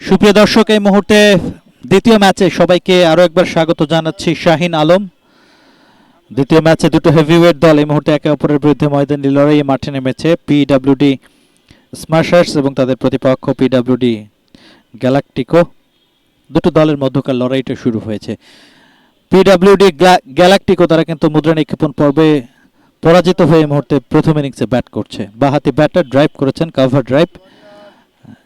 সুপ্রিয় দর্শক, এই মুহূর্তে দ্বিতীয় ম্যাচে সবাইকে আরো একবার স্বাগত জানাচ্ছি। শাহিন আলম। দ্বিতীয় ম্যাচে দুটো হেভিওয়েট দল এই মুহূর্তে একে অপরের বিরুদ্ধে ময়দানি লড়াইয়ে মাঠে নেমেছে। পিডব্লিউডি স্ম্যাশার্স এবং তাদের প্রতিপক্ষ পিডব্লিউডি গ্যালাকটিকো। দুটো দলের মধ্যকার লড়াইটা শুরু হয়েছে। পিডব্লিউডি গ্যালাকটিকো তারা কিন্তু মুদ্রা নিক্ষেপণ পর্বে পরাজিত হয়ে এই মুহূর্তে প্রথম ইনিংসে ব্যাট করছে। বাহাতি ব্যাটার ড্রাইভ করেছেন, কাভার ড্রাইভ।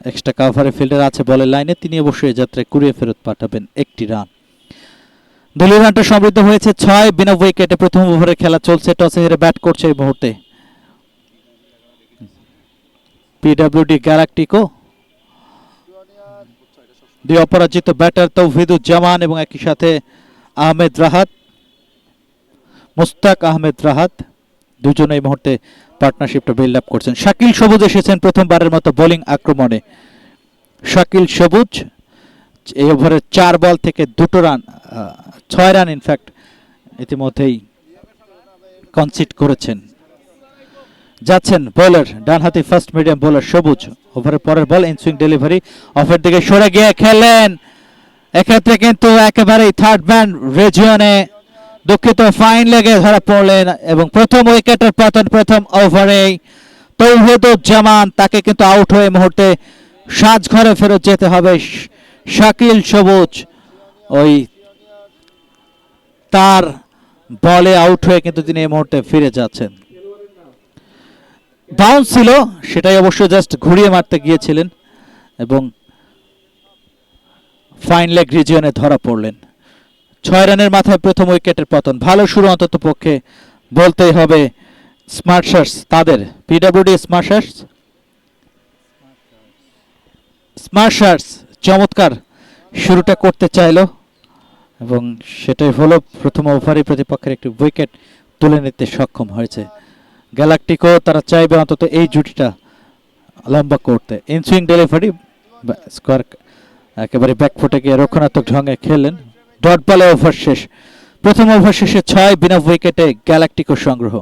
এক্সট্রা কাভারে ফিল্ডার আছে বলের লাইনে, তিনি অবশ্যই যাত্রায় কুড়িয়ে ফেরত পাঠাবেন একটি রান। দলীয় রানটা সমৃদ্ধ হয়েছে 6 বিনা উইকেটে। প্রথম ওভারে খেলা চলছে, টসে হেরে ব্যাট করছে এই মুহূর্তে পিডব্লিউডি গ্যালাকটিকো। দুই অপরাজিত ব্যাটার তৌহিদুজ্জামান এবং একই সাথে আহমেদ রাহাত, মুস্তাক আহমেদ রাহাত, দুজন এই মুহূর্তে পার্টনারশিপটা বিল্ড আপ করছেন। শাকিল সবুজ এসেছেন প্রথমবারের মতো বোলিং আক্রমণে। শাকিল সবুজ এই ওভারে 4 বল থেকে 2 রান, 6 রান ইনফ্যাক্ট ইতিমধ্যেই কনসিড করেছেন। যাচ্ছেন বোলার, ডানহাতি ফাস্ট মিডিয়াম বোলার সবুজ। ওভারের পরের বল ইন সুইং ডেলিভারি, অফের দিকে সরে গিয়ে খেলেন। এক্ষেত্রে কিন্তু একেবারেই থার্ড ম্যান রিজিয়নে দুঃখিত ফাইন লেগে ধরা পড়লেন এবং প্রথম উইকেটের পতন প্রথম ওভারেই। তৌহিদুজ্জামান, তাকে কিন্তু আউট হয়ে মুহূর্তে সাজঘরে ফেরত যেতে হবে। শাকিল সবুজ ওই তার বলে আউট হয়ে কিন্তু তিনি এই মুহূর্তে ফিরে যাচ্ছেন। বাউন্স ছিল, সেটাই অবশ্য জাস্ট ঘুরিয়ে মারতে গিয়েছিলেন এবং ফাইন লেগ রিজিয়নে ধরা পড়লেন। 6 রানের মাথায় প্রথম উইকেটের পতন। ভালো শুরু অন্তত পক্ষে বলতেই হবে স্ম্যাশার্স তাদের। পিডব্লিউডি স্ম্যাশার্স চমৎকার শুরুটা করতে চাইল এবং সেটাই হলো। প্রথম ওভারে প্রতিপক্ষের একটি উইকেট তুলে নিতে সক্ষম হয়েছে গ্যালাকটিকো। তারা চাইবে অন্তত এই জুটিটা লম্বা করতে। ইনসুইং ডেলিভারি, স্কোয়ার একেবারে ব্যাকফুটে গিয়ে রক্ষণাত্মক ঢঙে খেললেন। ডট বলে ওভার শেষ। প্রথম ওভার শেষে 6 বিনা উইকেটে গ্যালাকটিকো সংগ্রহ।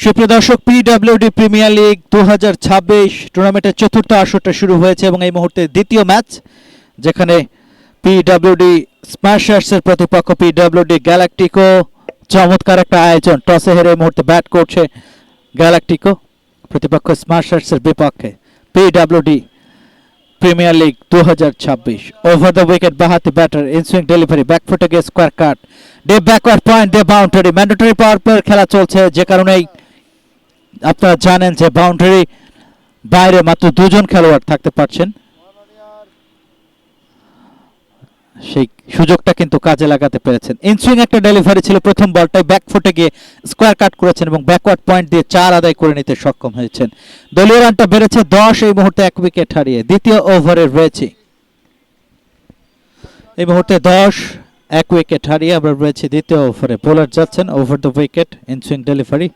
সুপ্রিয় দর্শক, পিডব্লিউডি প্রিমিয়ার লিগ 2026 টুর্নামেন্টের চতুর্থ আসরটা শুরু হয়েছে এবং এই মুহূর্তে দ্বিতীয় ম্যাচ, যেখানে পিডব্লিউডি স্ম্যাশার্সের প্রতিপক্ষ পিডব্লিউডি গ্যালাকটিকো। চমৎকার একটা আয়োজন। টসে হেরে এই মুহূর্তে ব্যাট করছে গ্যালাকটিকো, প্রতিপক্ষ স্ম্যাশার্সের বিপক্ষে। PWD premier league 2026। Over the wicket বাহাতি ব্যাটার, ইনসুইং ডেলিভারি, ব্যাকফুটে গিয়ে square cut, deep backward point দিয়ে বাউন্ডারি। ম্যান্ডেটরি পাওয়ার প্লের খেলা চলছে, যে কারণেই আপনারা জানেন যে বাউন্ডারি বাইরে মাত্র 2 জন খেলোয়াড় থাকতে পারছেন। সেই সুযোগটা কিন্তু কাজে লাগাতে পেরেছেন। ইনসুইং একটা ডেলিভারি ছিল, প্রথম বলটাই ব্যাকফুটে গিয়ে স্কোয়ার কাট করেছেন এবং ব্যাকওয়ার্ড পয়েন্ট দিয়ে 4 আদায় করে নিতে সক্ষম হয়েছেন। দলীয় রানটা বেড়েছে 10 এই মুহূর্তে 1 উইকেট হারিয়ে। দ্বিতীয় ওভারে রয়েছে এই মুহূর্তে 10, 1 উইকেট হারিয়ে আমরা রয়েছে দ্বিতীয় ওভারে। বোলার যাচ্ছেন over the wicket, inswing delivery.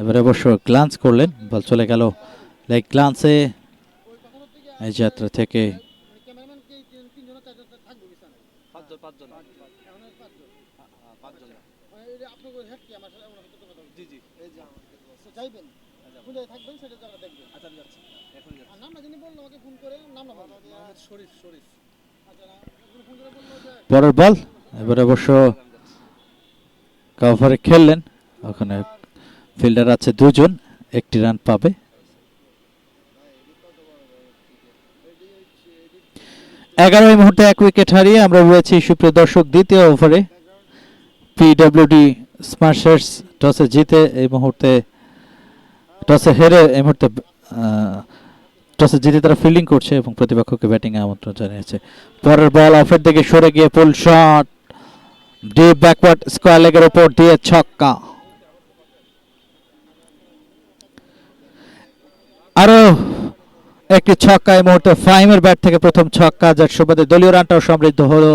এবারে অবশ্য গ্লান্স করলেন, বল চলে গেল লেগ গ্লান্সে। এই যাত্রা থেকে পরের বল। এবারে অবশ্য কভারে খেললেন, ওখানে ফিল্ডার আছে 2 জন, 1টি রান পাবে। 11 এই মুহূর্তে 1 উইকেট হারিয়ে আমরা রয়েছি সুপ্রিয় দর্শক দ্বিতীয় ওভারে। পিডব্লিউডি স্ম্যাশার্স টসে জিতে এই মুহূর্তে, টসে হেরে এই মুহূর্তে টসে জিতে তারা ফিল্ডিং করছে এবং প্রতিপক্ষকে ব্যাটিং এ আমন্ত্রণ জানিয়েছে। পরের বল অফের দিকে সরে গিয়ে pull shot, deep backward square লেগের উপর দিয়ে ছক্কা। আরো একটি ছক্কা এই মুহূর্তে ফাহিমের ব্যাট থেকে প্রথম ছক্কা, যার সুবাদে দলীয় রানটাও সমৃদ্ধ হলো।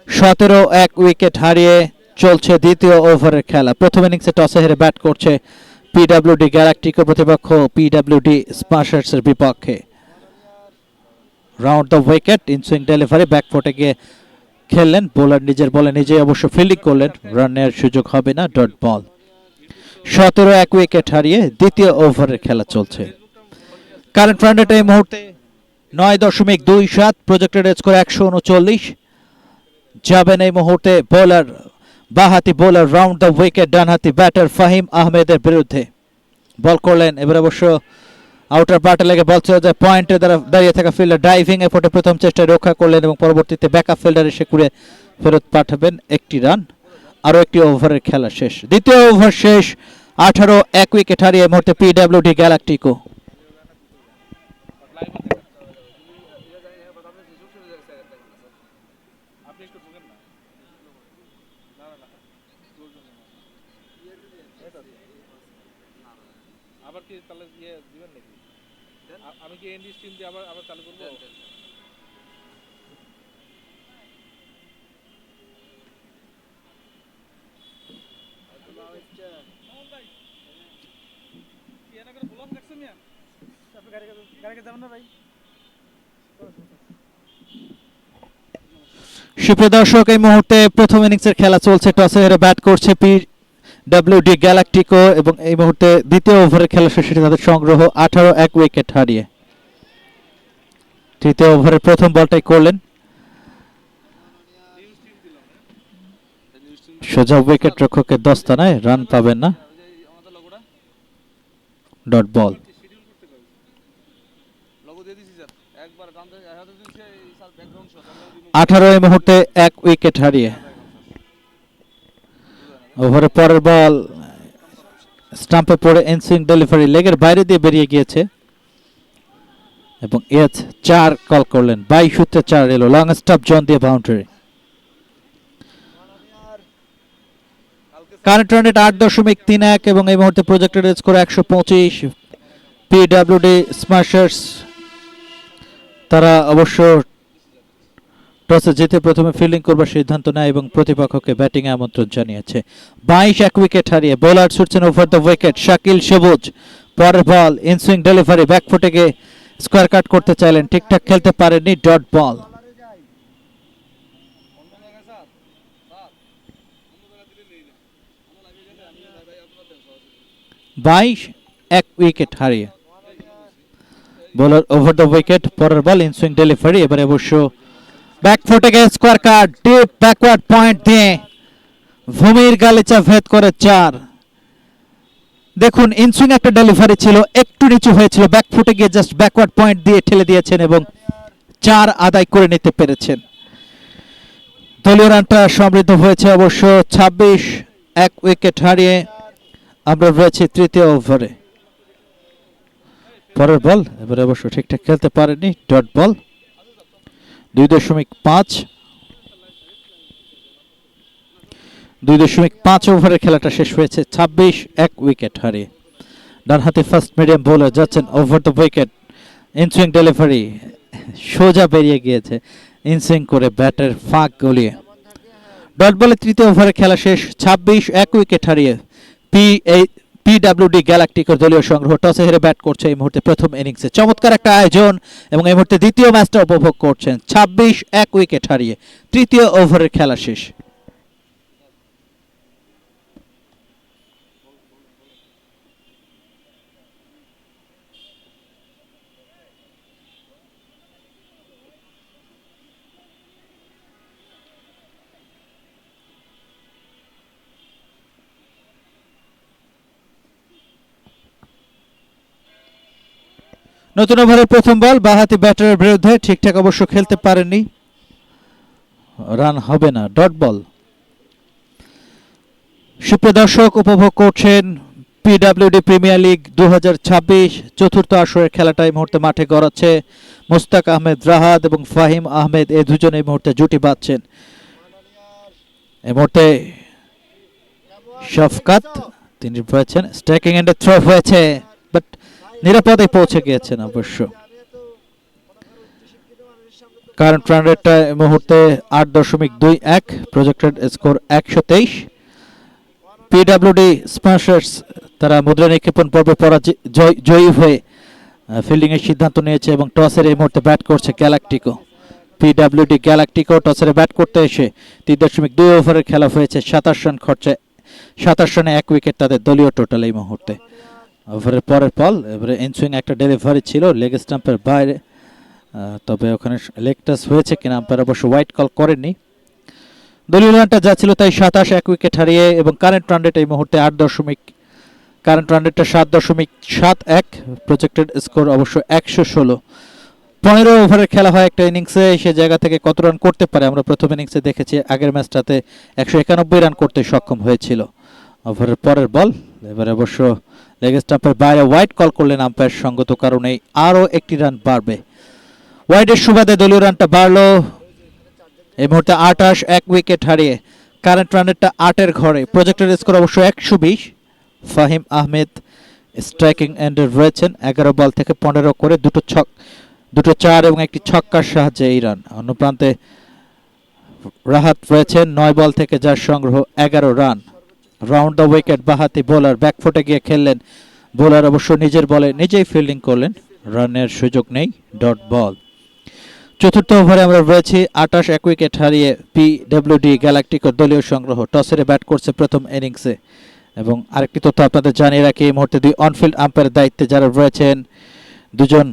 17 উইকেট হারিয়ে চলছে দ্বিতীয় ওভারের খেলা। প্রথম ইনিংসে টসে হেরে ব্যাট করছে পিডব্লিউডি গ্যালাক্টিকো, প্রতিপক্ষ পিডব্লিউডি স্মাশার্সের বিপক্ষে। Round the wicket, inswing delivery, ব্যাকফুটে গিয়ে খেললেন বোলার, নিজের বলে নিজেই অবশ্য ফিল্ডিং করলেন, রান নেওয়ার সুযোগ হবে না, ডট বল। 17 উইকেট হারিয়ে দ্বিতীয় ওভারের খেলা চলছে। কারেন্ট রান রেট এই মুহূর্তে 9.27, প্রজেক্টেড স্কোর 139। যাবেন এই মুহূর্তে বোলার, বাহাতি বোলার রাউন্ড দ্য উইকেট, ডানহাতি ব্যাটার ফাহিম আহমেদের বিরুদ্ধে। বল করলেন, এবার অবশ্য আউটার পার্টে লেগে বল চলে যায় পয়েন্টে, দাঁড়িয়ে থাকা ফিল্ডার ডাইভিং এফোর্টে প্রথম চেষ্টায় রক্ষা করলেন এবং পরবর্তীতে ব্যাকআপ ফিল্ডার এসে কুড়ে ফেরত পাঠাবেন একটি রান। আরও একটি ওভারের খেলা শেষ, দ্বিতীয় ওভার শেষ। 18 উইকেট হারিয়ে এই মুহূর্তে পিডব্লিউডি গ্যালাক্টিকো। আবার কি তাহলে ইয়ে দিবেন নাকি? আমি কি এনডি স্ট্রিম দিয়ে আবার আবার চালু করব? সুপ্রিয় দর্শক, এই মুহূর্তে প্রথম ইনিংসের খেলা চলছে। টসে হেরে ব্যাট করছে পিডব্লিউডি গ্যালাক্টিকো এবং এই মুহূর্তে দ্বিতীয় ওভারের খেলা শেষে তাদের সংগ্রহ 18 উইকেট হারিয়ে। তৃতীয় ওভারের প্রথম বলটাই করলেন, সোজা উইকেট রক্ষকের দস্তানায়, রান পাবেন না, ডট বল। 18 এই মুহূর্তে 1 উইকেট হারিয়ে। ওভারের পরের বল স্টাম্পে পড়ে ইনসুইং ডেলিভারি লেগের বাইরে দিয়ে বেরিয়ে গিয়েছে এবং এজ 4 কল করলেন। 22 সূত্রে 4 এলো, লং স্টাম্প জন দিয়ে বাউন্ডারি। কারেন্ট রান রেট 8.31 এবং এই মুহূর্তে প্রজেক্টেড স্কোর 125। পিডব্লিউডি স্মাশার্স তারা অবশ্য টসে জিতে প্রথমে ফিল্ডিং করবার সিদ্ধান্ত নেয় এবং প্রতিপক্ষকে ব্যাটিং এ আমন্ত্রণ জানিয়েছে। 22 উইকেট হারিয়ে বোলার ছুটছেন over the wicket Shakil Sabuj. পরের বল ইনসুইং ডেলিভারি, ব্যাকফুটে গিয়ে স্কোয়ার কাট করতে চাইলেন, ঠিকঠাক খেলতে পারেননি, ডট বল। 22 উইকেট হারিয়ে বোলার ওভার দ্য উইকেট। পরের বল ইনসুইং ডেলিভারি, এবারে অবশ্য ব্যাকফুটে গিয়ে square cut, deep backward point দিয়ে ভূমির গালিচা ভেদ করে 4। দেখুন, ইনসুইং একটা ডেলিভারি ছিল, একটু নিচু হয়েছিল, ব্যাকফুটে গিয়ে জাস্ট ব্যাকওয়ার্ড পয়েন্ট দিয়ে ঠেলে দিয়েছেন এবং 4 আদায় করে নিতে পেরেছেন। দলীয় রানটা সমৃদ্ধ হয়েছে অবশ্য। 26 উইকেট হারিয়ে আমরা রয়েছি তৃতীয় ওভারে। পরের বল এবারে অবশ্য ঠিকঠাক খেলতে পারেনি, ডট বল। 2.5 ওভারের খেলাটা শেষ হয়েছে 26 উইকেট হারিয়ে। ডানহাতি ফাস্ট মিডিয়াম বোলার যাচ্ছেন over the wicket, inswing delivery সোজা বেরিয়ে গিয়েছে, ইনসুইং করে ব্যাটের ফাঁক গলিয়ে ডট বলে তৃতীয় ওভারের খেলা শেষ। 26 উইকেট হারিয়ে পিডব্লিউডি গ্যালাক্টিকোর দলীয় সংগ্রহ টসে হেরে ব্যাট করছে এই মুহূর্তে প্রথম ইনিংসে। চমৎকার একটা আয়োজন এবং এই মুহূর্তে দ্বিতীয় ম্যাচটা উপভোগ করছেন। 26 উইকেট হারিয়ে তৃতীয় ওভারের খেলা শেষ। নতুন ওভারের প্রথম বল বাঁহাতি ব্যাটারের বিরুদ্ধে, ঠিকঠাক অবশ্য খেলতে পারেননি, রান হবে না, ডট বল। সুপ্রিয় দর্শক, উপভোগ করছেন পিডব্লিউডি প্রিমিয়ার লিগ 2026 চতুর্থ আসরের খেলাটা এই মুহূর্তে মাঠে গড়াচ্ছে মুস্তাক আহমেদ রাহাত এবং ফাহিম আহমেদ, এই দুজন এই মুহূর্তে জুটি বাঁধছেন। এই মুহূর্তে শফকাত তিনি রয়েছেন, স্ট্রাইকিং এন্ডে থ্রো হয়েছে বাট নিরাপদে পৌঁছে গিয়েছেন অবশ্য। কারেন্ট রান রেটটা এই মুহূর্তে 8.21, প্রজেক্টেড স্কোর 123। পিডব্লিউডি স্মাশার্স তারা মুদ্রা নিক্ষেপণ পর্বে জয়ী হয়ে ফিল্ডিং এর সিদ্ধান্ত নিয়েছে এবং টসের এই মুহূর্তে ব্যাট করছে গ্যালাকটিকো। পিডব্লিউডি গ্যালাকটিকো টসের ব্যাট করতে এসে 3.2 ওভারের খেলা হয়েছে 27 রান খরচে, 27 রানে 1 উইকেট তাদের দলীয় টোটাল এই মুহূর্তে। ওভারের পরের বল, এবারে ইনসুইং একটা ডেলিভারি ছিল লেগ স্টাম্পের বাইরে, তবে ওখানে লেগ টাচ হয়েছে কিনা আম্পায়ার অবশ্য হোয়াইট কল করেননি। দলীয় রানটা যা ছিল তাই 27, 1 উইকেট হারিয়ে এবং কারেন্ট রান রেট এই মুহূর্তে 7.71, প্রজেক্টেড স্কোর অবশ্য 116। 15 ওভারের খেলা হয় একটা ইনিংসে, সে জায়গা থেকে কত রান করতে পারে আমরা প্রথম ইনিংসে দেখেছি। আগের ম্যাচটাতে 191 রান করতে সক্ষম হয়েছিল। ওভারের পরের বল, এবারে অবশ্য লেগ স্টাম্পের বাইরে হোয়াইট কল করলেন আম্পায়ার সঙ্গত কারণেই আরও একটি রান বাড়বে। ওয়াইডের সুবাদে দলীয় রানটা বাড়লো এই মুহূর্তে 28, 1 উইকেট হারিয়ে কারেন্ট রান রেটটা 8-এর ঘরে। প্রজেক্টেড স্কোর অবশ্য 120। ফাহিম আহমেদ স্ট্রাইকিং এন্ডে রয়েছেন, 11 বল থেকে 15 করে দুটো চার এবং একটি ছক্কার সাহায্যে এই রান। অন্য প্রান্তে রাহাত রয়েছেন 9 বল থেকে যার সংগ্রহ 11 রান। রাউন্ড দ্য উইকেট বাহাতি বোলার ব্যাকফুটে গিয়ে খেললেন, বোলার অবশ্য নিজের বলে নিজেই ফিল্ডিং করলেন, রানের সুযোগ নেই, ডট বল। চতুর্থ ওভারে আমরা রয়েছি 28, 1 উইকেট হারিয়ে পিডব্লিউডি গ্যালাকটিকোর দলীয় সংগ্রহ টসের ব্যাট করছে প্রথম ইনিংসে। এবং আরেকটি তথ্য আপনাদের জানিয়ে রাখি, এই মুহূর্তে 2 অনফিল্ড আম্পায়ারের দায়িত্বে যারা রয়েছেন, দুজন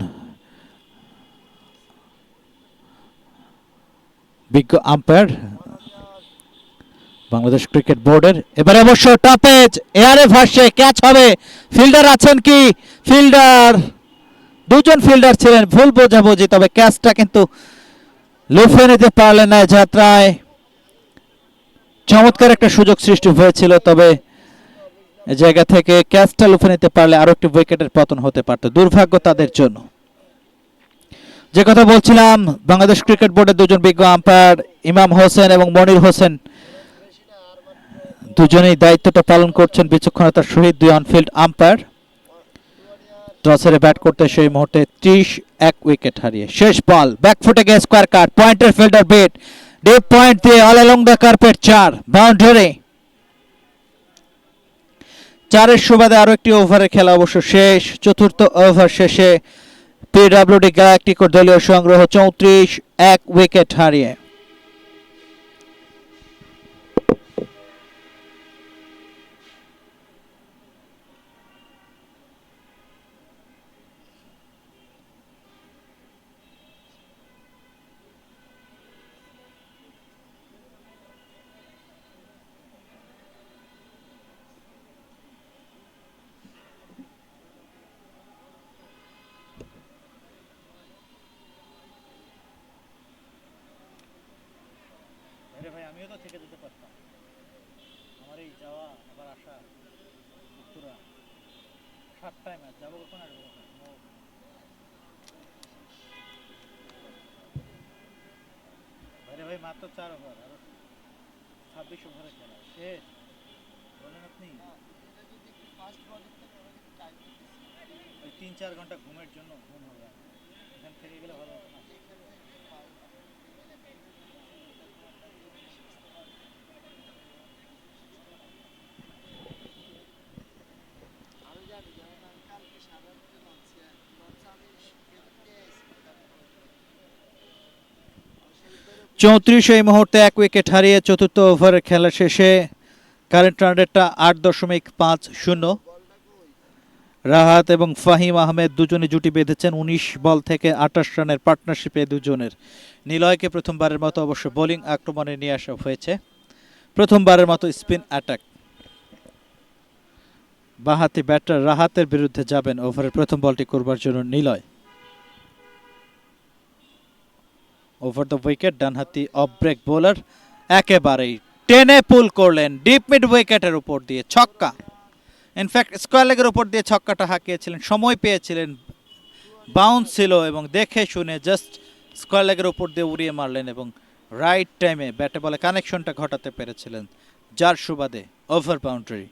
বিজ্ঞ আম্পায়ার বাংলাদেশ ক্রিকেট বোর্ডের। এবারে অবশ্য টপেজ এয়ারে ভাসছে, ক্যাচ হবে, ফিল্ডার আছেন কি? ফিল্ডার, দুজন ফিল্ডার ছিলেন, ভুল বোঝাবুঝি, তবে ক্যাচটা কিন্তু লুফে নিতে পারলেন না। যাত্রায় চমৎকার একটা সুযোগ সৃষ্টি হয়েছিল, তবে জায়গা থেকে ক্যাচটা লুফে নিতে পারলে আরো একটি উইকেটের পতন হতে পারত, দুর্ভাগ্য তাদের জন্য। যে কথা বলছিলাম, বাংলাদেশ ক্রিকেট বোর্ডের দুজন বিজ্ঞ আম্পায়ার ইমাম হোসেন এবং মনির হোসেন দুজনেই দায়িত্বটা পালন করছেন বিচক্ষণতার সহিত। 2 অনফিল্ড আম্পায়ার টসের ব্যাট করতে সেই মুহূর্তে 30, 1 উইকেট হারিয়ে। শেষ বল, ব্যাকফুটে গিয়ে স্কোয়ার কাট, পয়েন্টের ফিল্ডার বিট, ডিপ পয়েন্ট দিয়ে all along the carpet, 4 boundary. 4-এর সুবাদে আরো একটি ওভারের খেলা অবশ্য শেষ। চতুর্থ ওভার শেষে পিডব্লিউডি গ্যালাকটিকোর দলীয় সংগ্রহ 34, 1 উইকেট হারিয়ে। ভাই আমিও তো থেকে যেতে পারতাম, আমার এই যাওয়া আবার আসা পুরা 7টায় ম্যাচ, যাবো কখন আসবো কখন? ভাই মাত্র 4 ওভার, আরো 26 ওভারের খেলা শেষ, বলেন আপনি। ওই 3-4 ঘন্টা ঘুমের জন্য ঘুম হবে, এখান থেকে গেলে ভালো হতো না। চৌত্রিশ এই মুহূর্তে 1 উইকেট হারিয়ে চতুর্থ ওভারের খেলা শেষে কারেন্ট রান রেটটা 8.50। রাহাত এবং ফাহিম আহমেদ দুজনে জুটি বেঁধেছেন 19 বল থেকে 28 রানের পার্টনারশিপে দুজনের। নিলয়কে প্রথমবারের মতো অবশ্য বোলিং আক্রমণে নিয়ে আসা হয়েছে, প্রথমবারের মতো স্পিন অ্যাটাক। বাঁহাতি ব্যাটার রাহাতের বিরুদ্ধে যাবেন ওভারের প্রথম বলটি করবার জন্য নিলয়। ওভার দ্য উইকেট ডানহাতি অফ ব্রেক বোলার একেবারেই টেনে পুল করলেন ডিপ মিড উইকেটের উপর দিয়ে ছক্কা। ইনফ্যাক্ট স্কোয়ার লেগের উপর দিয়ে ছক্কাটা হাঁকিয়েছিলেন, সময় পেয়েছিলেন, বাউন্স ছিল এবং দেখে শুনে জাস্ট স্কোয়ার লেগের উপর দিয়ে উড়িয়ে মারলেন এবং রাইট টাইমে ব্যাটে বলে কানেকশনটা ঘটাতে পেরেছিলেন, যার সুবাদে ওভার বাউন্ডারি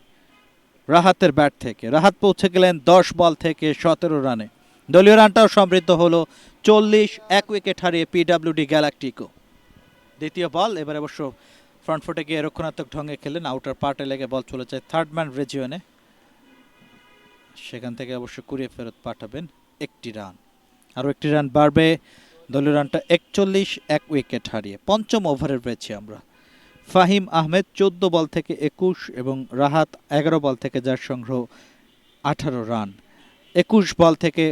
রাহাতের ব্যাট থেকে। রাহাত পৌঁছে গেলেন 10 বল থেকে 17 রানে, দলীয় রানটাও সমৃদ্ধ হলো 40, 1 উইকেট হারিয়ে পিডব্লিউডি গ্যালাকটিকো। দ্বিতীয় বল এবার অবশ্য ফ্রন্ট ফুটে গিয়ে রক্ষণাত্মক ঢঙ্গে খেলেন, আউটার পার্টে লেগে বল চলে যায় থার্ড ম্যান রিজিয়নে, সেখান থেকে অবশ্য কুড়িয়ে ফেরত পাঠাবেন একটি রান। আরও একটি রান বাড়বে, দলীয় রানটা 41, 1 উইকেট হারিয়ে। পঞ্চম ওভারে রয়েছে আমরা। ফাহিম আহমেদ 14 বল থেকে 21 এবং রাহাত 11 বল থেকে যার সংগ্রহ 18 রান। 21 বল থেকে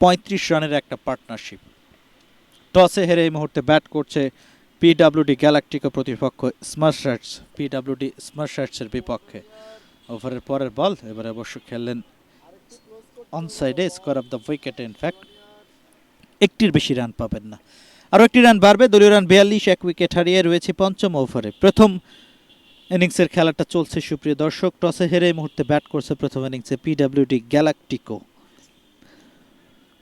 35 রানের একটা পার্টনারশিপ। টসে হেরে এই মুহূর্তে ব্যাট করছে পিডব্লিউডি গ্যালাকটিকো, প্রতিপক্ষ স্মাশার্স, পিডব্লিউডি স্মাশার্সের বিপক্ষে। ওভারের পরের বল এবারে অবশ্য খেললেন অনসাইডে, স্কোয়ার অফ দ্য উইকেটে ইনফ্যাক্ট একটির বেশি রান পাবেন না। আরও একটি রান বাড়বে, দলীয় রান 42, 1 উইকেট হারিয়ে রয়েছে পঞ্চম ওভারে। প্রথম ইনিংসের খেলাটা চলছে সুপ্রিয় দর্শক। টসে হেরে এই মুহূর্তে ব্যাট করছে প্রথম ইনিংসে পিডব্লিউডি গ্যালাকটিকো।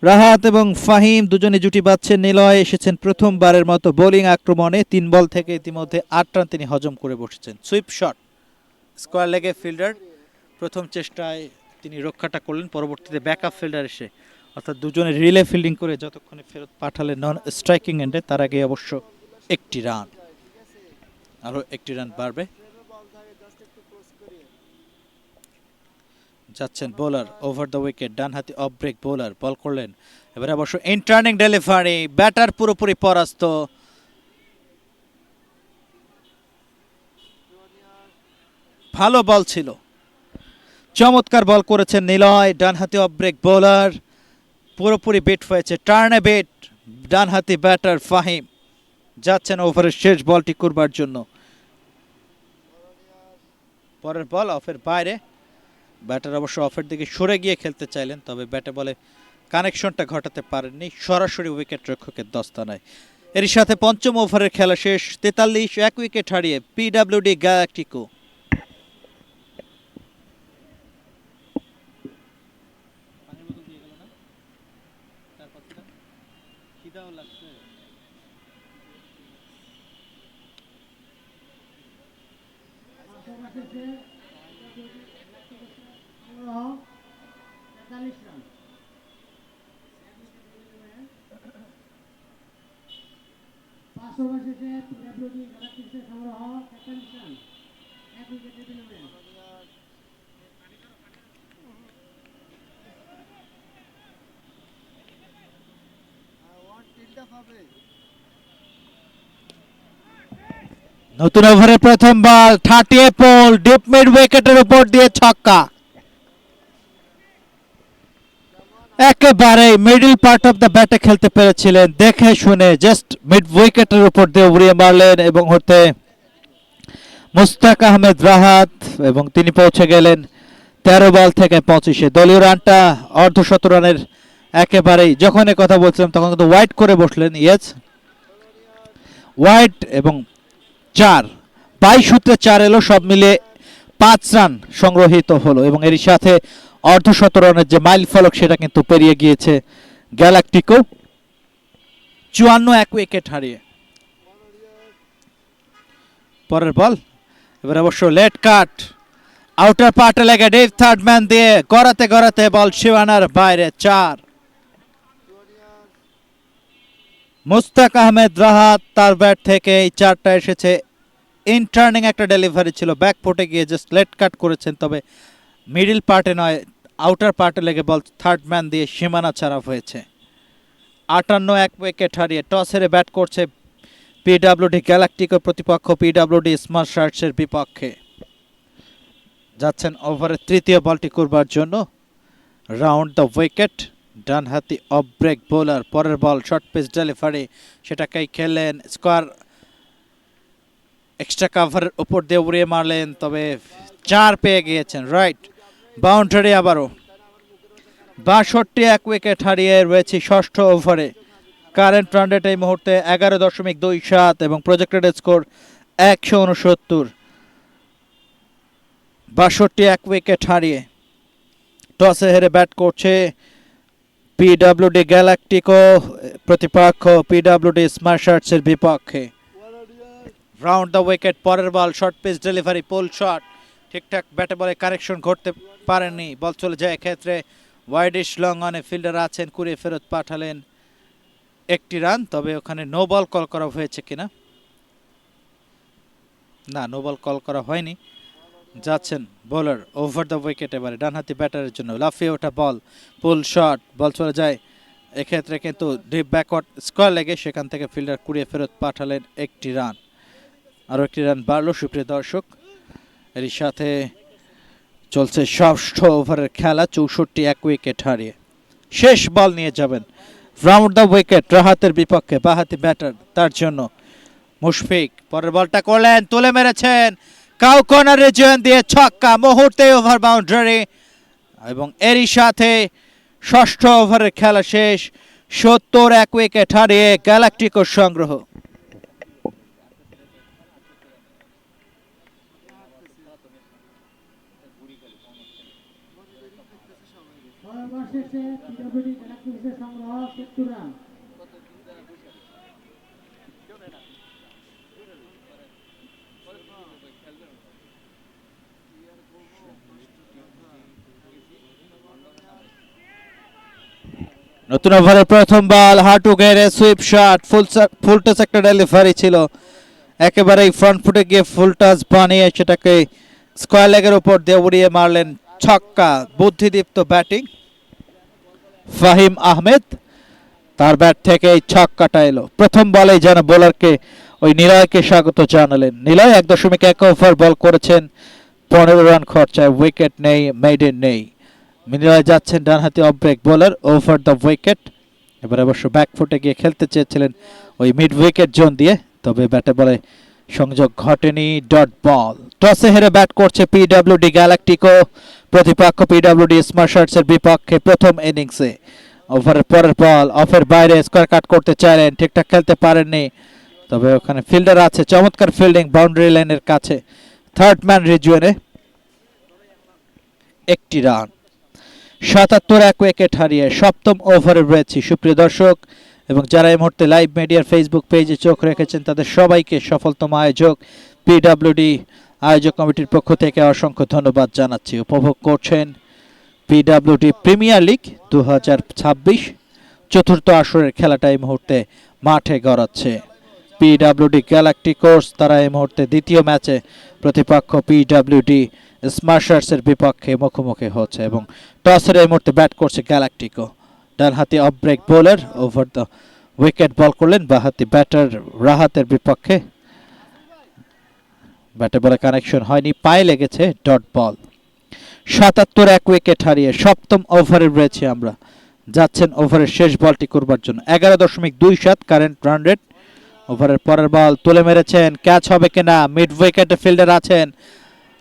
রাহাত এবং ফাহিম দুজনে জুটি বাঁধছেন। নিলয় এসেছেন প্রথমবারের মতো বোলিং আক্রমণে। 3 বল থেকে ইতিমধ্যে 8 রান তিনি হজম করে বসেছেন। সুইপ শট, স্কোয়ার লেগে ফিল্ডার প্রথম চেষ্টায় তিনি রক্ষাটা করলেন, পরবর্তীতে ব্যাকআপ ফিল্ডার এসে অর্থাৎ দুজনে রিলে ফিল্ডিং করে যতক্ষণে ফেরত পাঠালেন নন স্ট্রাইকিং এন্ডে, তার আগে অবশ্য একটি রান। আরও একটি রান বাড়বে। যাচ্ছেন বোলার ওভার দ্য উইকেট, ডানহাতি অফ ব্রেক বোলার, বল করলেন এবারে অবশ্য ইন্টার্নিং ডেলিভারি, ব্যাটার পুরোপুরি পরাস্ত। ভালো বল ছিল, চমৎকার বল করেছেন নিলয়, ডানহাতি অফ ব্রেক বোলার, পুরোপুরি বেট হয়েছে, টার্নে বেট ডানহাতি ব্যাটার ফাহিম। যাচ্ছেন ওভারের শেষ বলটি করবার জন্য। পরের বল অফের বাইরে, ব্যাটার অবশ্য অফের দিকে সরে গিয়ে খেলতে চাইলেন, তবে ব্যাটে বলে কানেকশনটা ঘটাতে পারেননি, সরাসরি উইকেট রক্ষকের দস্তানায়। এরই সাথে পঞ্চম ওভারের খেলা শেষ। 43, 1 উইকেট হারিয়ে পিডব্লিউডি গ্যালাকটিকো। নতুন ওভারে প্রথম বল, 30 বল, ডিপ মিড উইকেটের উপর দিয়ে ছক্কা। একেবারে মিডল পার্ট অফ দ্য ব্যাটে খেলতে পেরেছিলেন, দেখে শুনে জাস্ট মিড উইকেটের উপর দিয়ে উড়িয়ে মারলেন এবং হতে মুস্তাক আহমেদ রাহাত, এবং তিনি পৌঁছে গেলেন 13 বল থেকে 25-এ। দলীয় রানটা অর্ধশত রানের একেবারেই, যখন এ কথা বলছিলাম তখন কিন্তু ওয়াইড করে বসলেন, ইয়েস ওয়াইড, এবং 4, 22 সূত্রে 4 এলো, সব মিলিয়ে 5 রান সংগ্রহিত হলো এবং এরই সাথে অর্ধশত রানের যে মাইল ফলক সেটা কিন্তু পেরিয়ে গিয়েছে গ্যালাকটিকো 54, 1 উইকেট হারিয়ে। পরের বল এবার অবশ্য লেট কাট, আউটার পার্টে লেগে ডিপ থার্ড ম্যান দিয়ে গড়াতে গড়াতে বল সীমানার বাইরে, 4। মুস্তাক আহমেদ রাহাত তার ব্যাট থেকে এই 4টা এসেছে। ইন্টার্নিং একটা ডেলিভারি ছিল, ব্যাক ফুটে গিয়ে জাস্ট লেট কাট করেছেন, তবে মিডল পার্টে নয়, আউটার পার্টে লেগে বল থার্ড ম্যান দিয়ে সীমানা ছাড়া হয়েছে। 58, 1 উইকেট হারিয়ে টস হেরে ব্যাট করছে পিডব্লিউডি গ্যালাকটিকো, প্রতিপক্ষ পিডব্লিউডি স্মাশার্সের বিপক্ষে। যাচ্ছেন ওভারের তৃতীয় বলটি করবার জন্য, রাউন্ড দ্য উইকেট, ডানহাতি অফ ব্রেক বোলার। পরের বল শর্ট পিচ ডেলিভারি, সেটাকেই খেললেন, স্কোয়ার এক্সট্রা কাভারের উপর দিয়ে উড়িয়ে মারলেন, তবে 4 পেয়ে গিয়েছেন, রাইট বাউন্ডারি আবারও। 62, 1 উইকেট হারিয়ে রয়েছে ষষ্ঠ ওভারে। কারেন্ট রান রেট এই মুহূর্তে 11.27 এবং প্রজেক্টেড স্কোর 169। 62, 1 উইকেট হারিয়ে টসে হেরে ব্যাট করছে পিডব্লিউডি গ্যালাকটিকো, প্রতিপক্ষ পিডব্লিউডি স্মাশার্সের বিপক্ষে। রাউন্ড দ্য উইকেট, পরের ball short pitch delivery, pull shot, ঠিকঠাক ব্যাটে বলে কারেকশন ঘটতে পারেননি, বল চলে যায় এক্ষেত্রে ওয়াইডিশ লং অনে ফিল্ডার আছেন, কুড়িয়ে ফেরত পাঠালেন একটি রান। তবে ওখানে নো বল কল করা হয়েছে কিনা, না নো বল কল করা হয়নি। যাচ্ছেন বোলার ওভার দ্য উইকেট, এবারে ডানহাতি ব্যাটারের জন্য লাফিয়ে ওঠা বল, পুল শট, বল চলে যায় এক্ষেত্রে কিন্তু ডিপ ব্যাকওয়ার্ড স্কোয়ার লেগে, সেখান থেকে ফিল্ডার কুড়িয়ে ফেরত পাঠালেন একটি রান। আরও একটি রান বাড়লো সুপ্রিয় দর্শক। এরই সাথে চলছে ষষ্ঠ ওভারের খেলা, 64 এক উইকেট হারিয়ে। শেষ বল নিয়ে যাবেন রাউন্ড দ্য উইকেট রাহাতের বিপক্ষে, বাহাতি ব্যাটার তার জন্য মুশফিক। পরের বলটা করলেন, তুলে মেরেছেন, কাউ কর্নার রিজিয়ন দিয়ে ছক্কা, মুহূর্তে ওভার বাউন্ডারি। এবং এরই সাথে ষষ্ঠ ওভারের খেলা শেষ, 70 এক উইকেট হারিয়ে গ্যালাক্টিকো সংগ্রহ। নতুন ওভারের প্রথম বল, হাঁটু গেড়ে সুইপ শট, ফুল টাচ একটা ডেলিভারি ছিল, একেবারেই ফ্রন্ট ফুটে গিয়ে ফুল টাচ বানিয়ে সেটাকে স্কোয়ার লেগের উপর দিয়ে উড়িয়ে মারলেন ছক্কা। বুদ্ধিদীপ্ত ব্যাটিং ফাহিম আহমেদ, তার ব্যাট থেকে এই ছক্কাটা এলো। প্রথম বলেই যেন বোলারকে ওই নিলয়কে স্বাগত জানালেন। নিলয় 1.1 ওভার বল করেছেন, 15 রান খরচায়, উইকেট নেই, মেইডেন নেই। নিলয় যাচ্ছেন ডানহাতি off break bowler, over the wicket. এবার অবশ্য ব্যাকফুটে গিয়ে খেলতে চেয়েছিলেন ওই মিড উইকেট জোন দিয়ে, তবে ব্যাটে বলে সংযোগ ঘটেনি। ডট বল, টসে হেরে ব্যাট করছে পিডব্লিউডি গ্যালাক্টিকো, প্রতিপক্ষ পিডব্লিউডি স্মার্টার্সের বিপক্ষে প্রথম ইনিংসে। ওভারের পরের বল অফের বাইরে, স্কোয়ার কাট করতে চাইলেন, ঠিকঠাক খেলতে পারেননি, তবে ওখানে ফিল্ডার আছে, চমৎকার ফিল্ডিং বাউন্ডারি লাইনের কাছে, থার্ড ম্যান রিজিয়নে একটি রান। 77 এক উইকেট হারিয়ে সপ্তম ওভারে রয়েছে সুপ্রিয় দর্শক, এবং যারা এই মুহূর্তে লাইভ মিডিয়ার ফেসবুক পেজে চোখ রেখেছেন তাদের সবাইকে সফলতম আয়োজক পিডব্লিউডি আয়োজক কমিটির পক্ষ থেকে অসংখ্য ধন্যবাদ জানাচ্ছি। উপভোগ করছেন পিডব্লিউডি প্রিমিয়ার লিগ 2026 চতুর্থ আসরের খেলাটা এই মুহূর্তে মাঠে গড়াচ্ছে পিডব্লিউডি গ্যালাক্টিকোস। তারা এই মুহূর্তে দ্বিতীয় ম্যাচে প্রতিপক্ষ পিডব্লিউডি স্মার্টার্সের বিপক্ষে মুখোমুখি হচ্ছে, এবং টসের এই মুহূর্তে ব্যাট করছে গ্যালাক্টিকো। ডানহাতি off break bowler over the wicket ball করলেন বাহাতি ব্যাটার রাহাতের বিপক্ষে, ব্যাটে বলে কানেকশন হয়নি, পায়ে লেগেছে, ডট বল। 77 এক উইকেট হারিয়ে সপ্তম ওভারে রয়েছে আমরা। যাচ্ছেন ওভারের শেষ বলটি করবার জন্য, 11.27 কারেন্ট রান রেট। ওভারের পরের বল তুলে মেরেছেন, ক্যাচ হবে কিনা, মিড উইকেটে ফিল্ডার আছেন,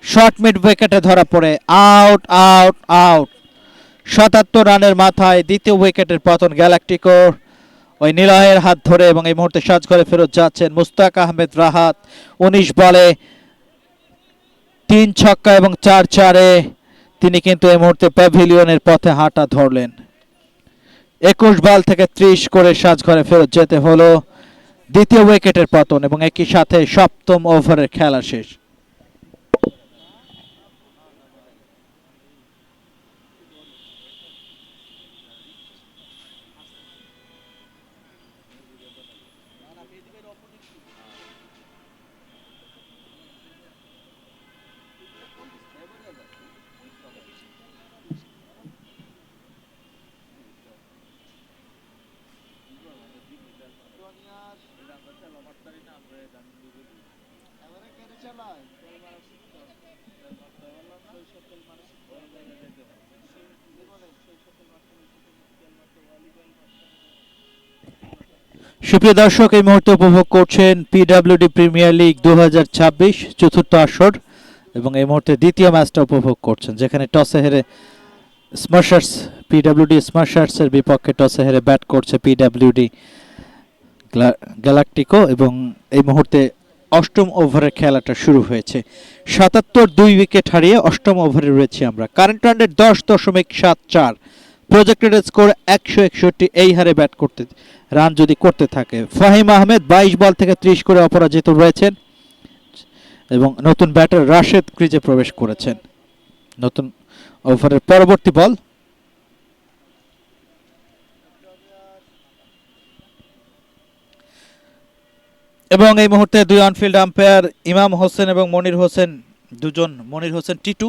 শর্ট মিড উইকেটে ধরা পড়ে আউট আউট আউট। 77 রানের মাথায় দ্বিতীয় উইকেটের পতন গ্যালাক্টিকোর, ওই নিলয়ের হাত ধরে, এবং এই মুহূর্তে সাজঘরে ফেরত যাচ্ছেন মুস্তাক আহমেদ রাহাত। 19 বলে 3 ছক্কা এবং 4 চারে তিনি কিন্তু এই মুহূর্তে প্যাভিলিয়নের পথে হাঁটা ধরলেন। 21 বল থেকে 30 করে সাজঘরে ফেরত যেতে হলো। দ্বিতীয় উইকেটের পতন এবং একই সাথে সপ্তম ওভারের খেলা শেষ। সুপ্রিয় দর্শক, এই মুহূর্তে উপভোগ করছেন পিডব্লিউডি প্রিমিয়ার লিগ 2026 চতুর্থ আসর, এবং এই মুহূর্তে দ্বিতীয় ম্যাচটা উপভোগ করছেন, যেখানে টসে হেরে স্মার্টার্স পিডব্লিউডি স্মার্টার্সের বিপক্ষে টসে হেরে ব্যাট করছে পিডব্লিউডি গ্যালাক্টিকো, এবং এই মুহূর্তে অষ্টম ওভারের খেলাটা শুরু হয়েছে। 77 2 উইকেট হারিয়ে অষ্টম ওভারে রয়েছে আমরা। Current run rate 10.74, projected score 161। এই হারে ব্যাট করতে রান যদি করতে থাকে, ফাহিম আহমেদ 22 বল থেকে 30 করে অপরাজিত রয়েছেন, এবং নতুন ব্যাটার রাশেদ ক্রিজে প্রবেশ করেছেন। নতুন ওভারের পরবর্তী বল এবং এই মুহূর্তে দুই অনফিল্ড আম্পায়ার ইমাম হোসেন এবং মনির হোসেন, দুজন, মনির হোসেন টিটু,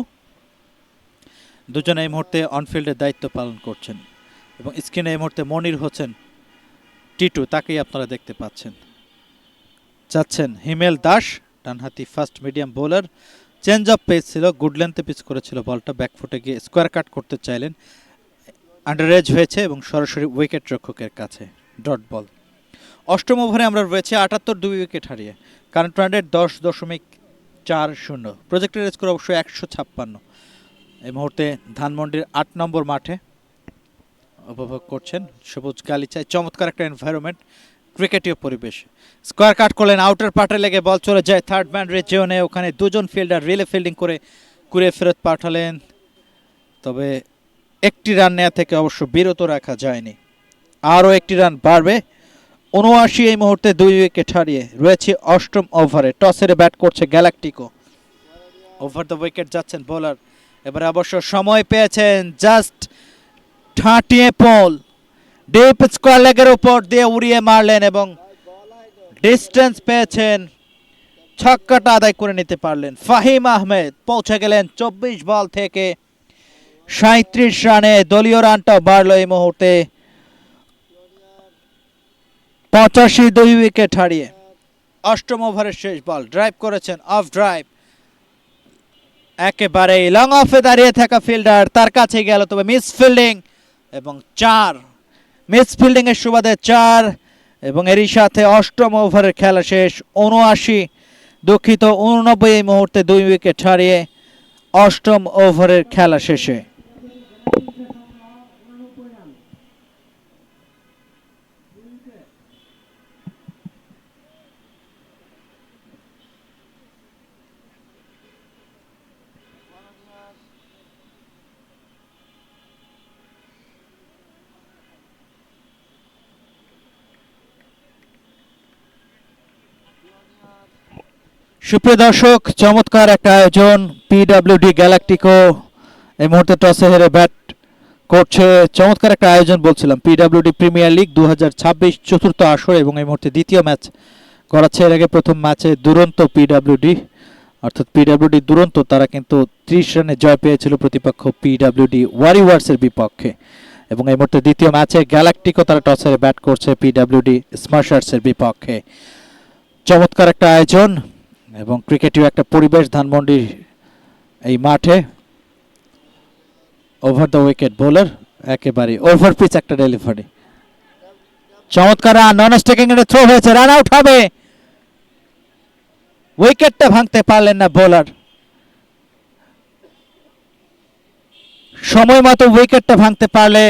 দুজন এই মুহূর্তে অনফিল্ডের দায়িত্ব পালন করছেন। এবং স্ক্রিনে এই মুহূর্তে মনির হোসেন টিটু, তাকেই আপনারা দেখতে পাচ্ছেন। চাচ্ছেন হিমেল দাস, ডানহাতি fast medium bowler, change of pace ছিল, গুড লেন্থে পিচ করেছিল বলটা, ব্যাকফুটে গিয়ে স্কোয়ার কাট করতে চাইলেন, আন্ডার এজ হয়েছে এবং সরাসরি উইকেট রক্ষকের কাছে ডট বল। অষ্টম ওভারে আমরা রয়েছে ৭৮ 2 উইকেট হারিয়ে, কারেন্ট রান রেট 10.40, প্রজেক্টের স্কোর অবশ্যই ১৫৬। এই মুহূর্তে ধানমন্ডির ৮ নম্বর মাঠে উপভোগ করছেন সবুজ গালিচায়, চমৎকার একটা এনভায়রনমেন্ট, ক্রিকেটীয় পরিবেশ। স্কোয়ার কাট করলেন, আউটার পার্টে লেগে বল চলে যায় থার্ড ম্যান রেড জোনে, ওখানে দুজন ফিল্ডার রিলে ফিল্ডিং করে কুড়িয়ে ফেরত পাঠালেন, তবে একটি রান নেওয়া থেকে অবশ্য বিরত রাখা যায়নি, আরও একটি রান বাড়বে। ৭৯ এই মুহূর্তে ২ উইকেট হারিয়ে রয়েছে অষ্টম ওভারে। টসের ব্যাট করছে গ্যালাক্টিকো, ওভার দ্য উইকেট যাচ্ছেন বোলার, এবারে অবশ্য সময় পেয়েছেন, জাস্ট ঠাঁটিয়ে পোল ডিপ স্কোয়ার লেগের উপর দিয়ে উড়িয়ে মারলেন এবং ডিস্টেন্স পেয়েছেন, ছক্কাটা আদায় করে নিতে পারলেন। ফাহিম আহমেদ পৌঁছে গেলেন ২৪ বল থেকে ৩৭ রানে, দলীয় রানটাও বাড়লো এই মুহূর্তে ৮৫, ২ উইকেট হারিয়ে। অষ্টম ওভারের শেষ বল, ড্রাইভ করেছেন, অফ ড্রাইভ, একেবারে লং অফে দাঁড়িয়ে থাকা ফিল্ডার তার কাছে গেল, তবে মিস ফিল্ডিং এবং ৪, মিস ফিল্ডিং এর সুবাদে ৪, এবং এরই সাথে অষ্টম ওভারের খেলা শেষ। ৭৯, দুঃখিত ৮৯ এই মুহূর্তে ২ উইকেট হারিয়ে অষ্টম ওভারের খেলা শেষে। সুপ্রিয় দর্শক, চমৎকার একটা আয়োজন, পিডব্লিউডি গ্যালাক্টিকো এই মুহূর্তে টসে হেরে ব্যাট করছে। চমৎকার একটা আয়োজন বলছিলাম, পিডব্লিউডি প্রিমিয়ার লিগ ২০২৬ চতুর্থ আসর, এবং এই মুহূর্তে দ্বিতীয় ম্যাচ করাচ্ছে। এর আগে প্রথম ম্যাচে দুরন্ত পিডব্লিউডি, অর্থাৎ পিডব্লিউডি দুরন্ত, তারা কিন্তু ৩০ রানে জয় পেয়েছিল প্রতিপক্ষ পিডব্লিউডি ওয়ারিওয়ার্সের বিপক্ষে, এবং এই মুহূর্তে দ্বিতীয় ম্যাচে গ্যালাক্টিকো তারা টসে ব্যাট করছে পিডব্লিউডি স্মাশার্সের বিপক্ষে। চমৎকার একটা আয়োজন এবং ক্রিকেটীয় একটা পরিবেশ ধানমন্ডির এই মাঠে। ওভার দ্য উইকেট বোলার, একেবারে ওভার পিচ একটা ডেলিভারি, চমৎকার রান, নন স্ট্রাইকিং এর থ্রো হয়েছে, রান আউট হবে, উইকেটটা ভাঙতে পারলেন না বোলার, সময় মতো উইকেটটা ভাঙতে পারলে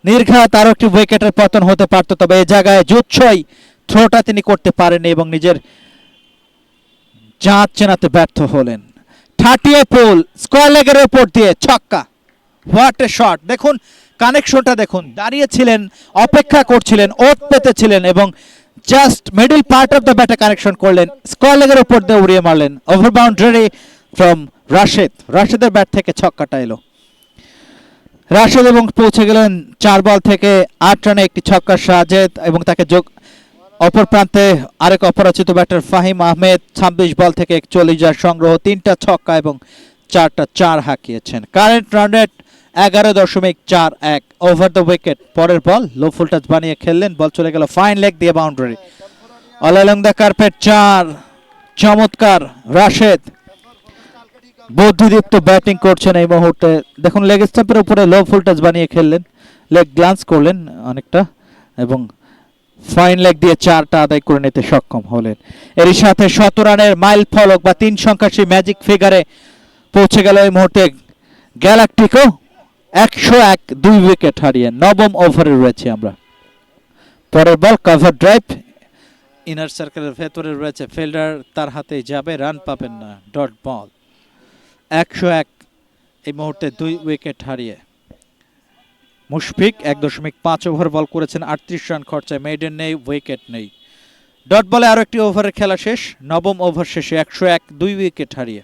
নির্ঘাত আরো একটি উইকেটের পতন হতে পারত, তবে এই জায়গায় জুৎসই থ্রোটা তিনি করতে পারেননি এবং নিজের জাঁত চেনাতে ব্যর্থ হলেন। ঠাটিয়ে পোল স্কোয়ার লেগের উপর দিয়ে ছক্কা, হোয়াট এ শট! দেখুন কানেকশনটা দেখুন, দাঁড়িয়েছিলেন, অপেক্ষা করছিলেন, ওট পেতেছিলেন এবং just middle part of the ব্যাটে কানেকশন করলেন, স্কোয়ার লেগের উপর দিয়ে উড়িয়ে মারলেন। ওভার বাউন্ডারি ফ্রম রাশেদ, রাশেদের ব্যাট থেকে ছক্কাটা এলো রাশেদ এবং পৌঁছে গেলেন ৪ বল থেকে ৮ রানে একটি ছক্কার সাহায্যে, এবং তাকে যোগ অপর প্রান্তে আরেক অপরাজিত ব্যাটার ফাহিম আহমেদ ২৬ বল থেকে ৪১ রান সংগ্রহ, ৩টা ছক্কা এবং ৪টা ৪ হাঁকিয়েছেন। কারেন্ট রান রেট ১১.৪১, ওভার দ্য উইকেট। পরের বল লো ফুল টাচ বানিয়ে খেললেন, বল চলে গেল ফাইন লেগ দিয়ে boundary, all along the carpet ৪। চমৎকার রাশেদ, বুদ্ধিদীপ্ত ব্যাটিং করছেন এই মুহূর্তে। দেখুন লেগ স্টাম্পের উপরে লো ফুল টাচ বানিয়ে খেললেন, লেগ গ্লান্স করলেন অনেকটা এবং ফাইন লেগ দিয়ে ৪টা আদায় করে নিতে সক্ষম হলেন। এরই সাথে ১৭ রানের মাইল ফলক বা ৩ সংখ্যার সেই ম্যাজিক ফিগারে পৌঁছে গেল এই মুহূর্তে গ্যালাক্টিকো ১০১, ২ উইকেট হারিয়ে। নবম ওভারে রয়েছে আমরা। পরের বল কভার ড্রাইভ, ইনার সার্কেলের ভেতরে রয়েছে ফিল্ডার, তার হাতেই যাবে, রান পাবেন না, ডট বল। ১০১ এই মুহূর্তে ২ উইকেট হারিয়ে। মুশফিক ১.৫ ওভার বল করেছেন, ৩৮ রান খরচায়, মেইডেন নেই, উইকেট নেই, ডট বলে আরো একটি ওভারের খেলা শেষ। নবম ওভার শেষে ১০১, ২ উইকেট হারিয়ে।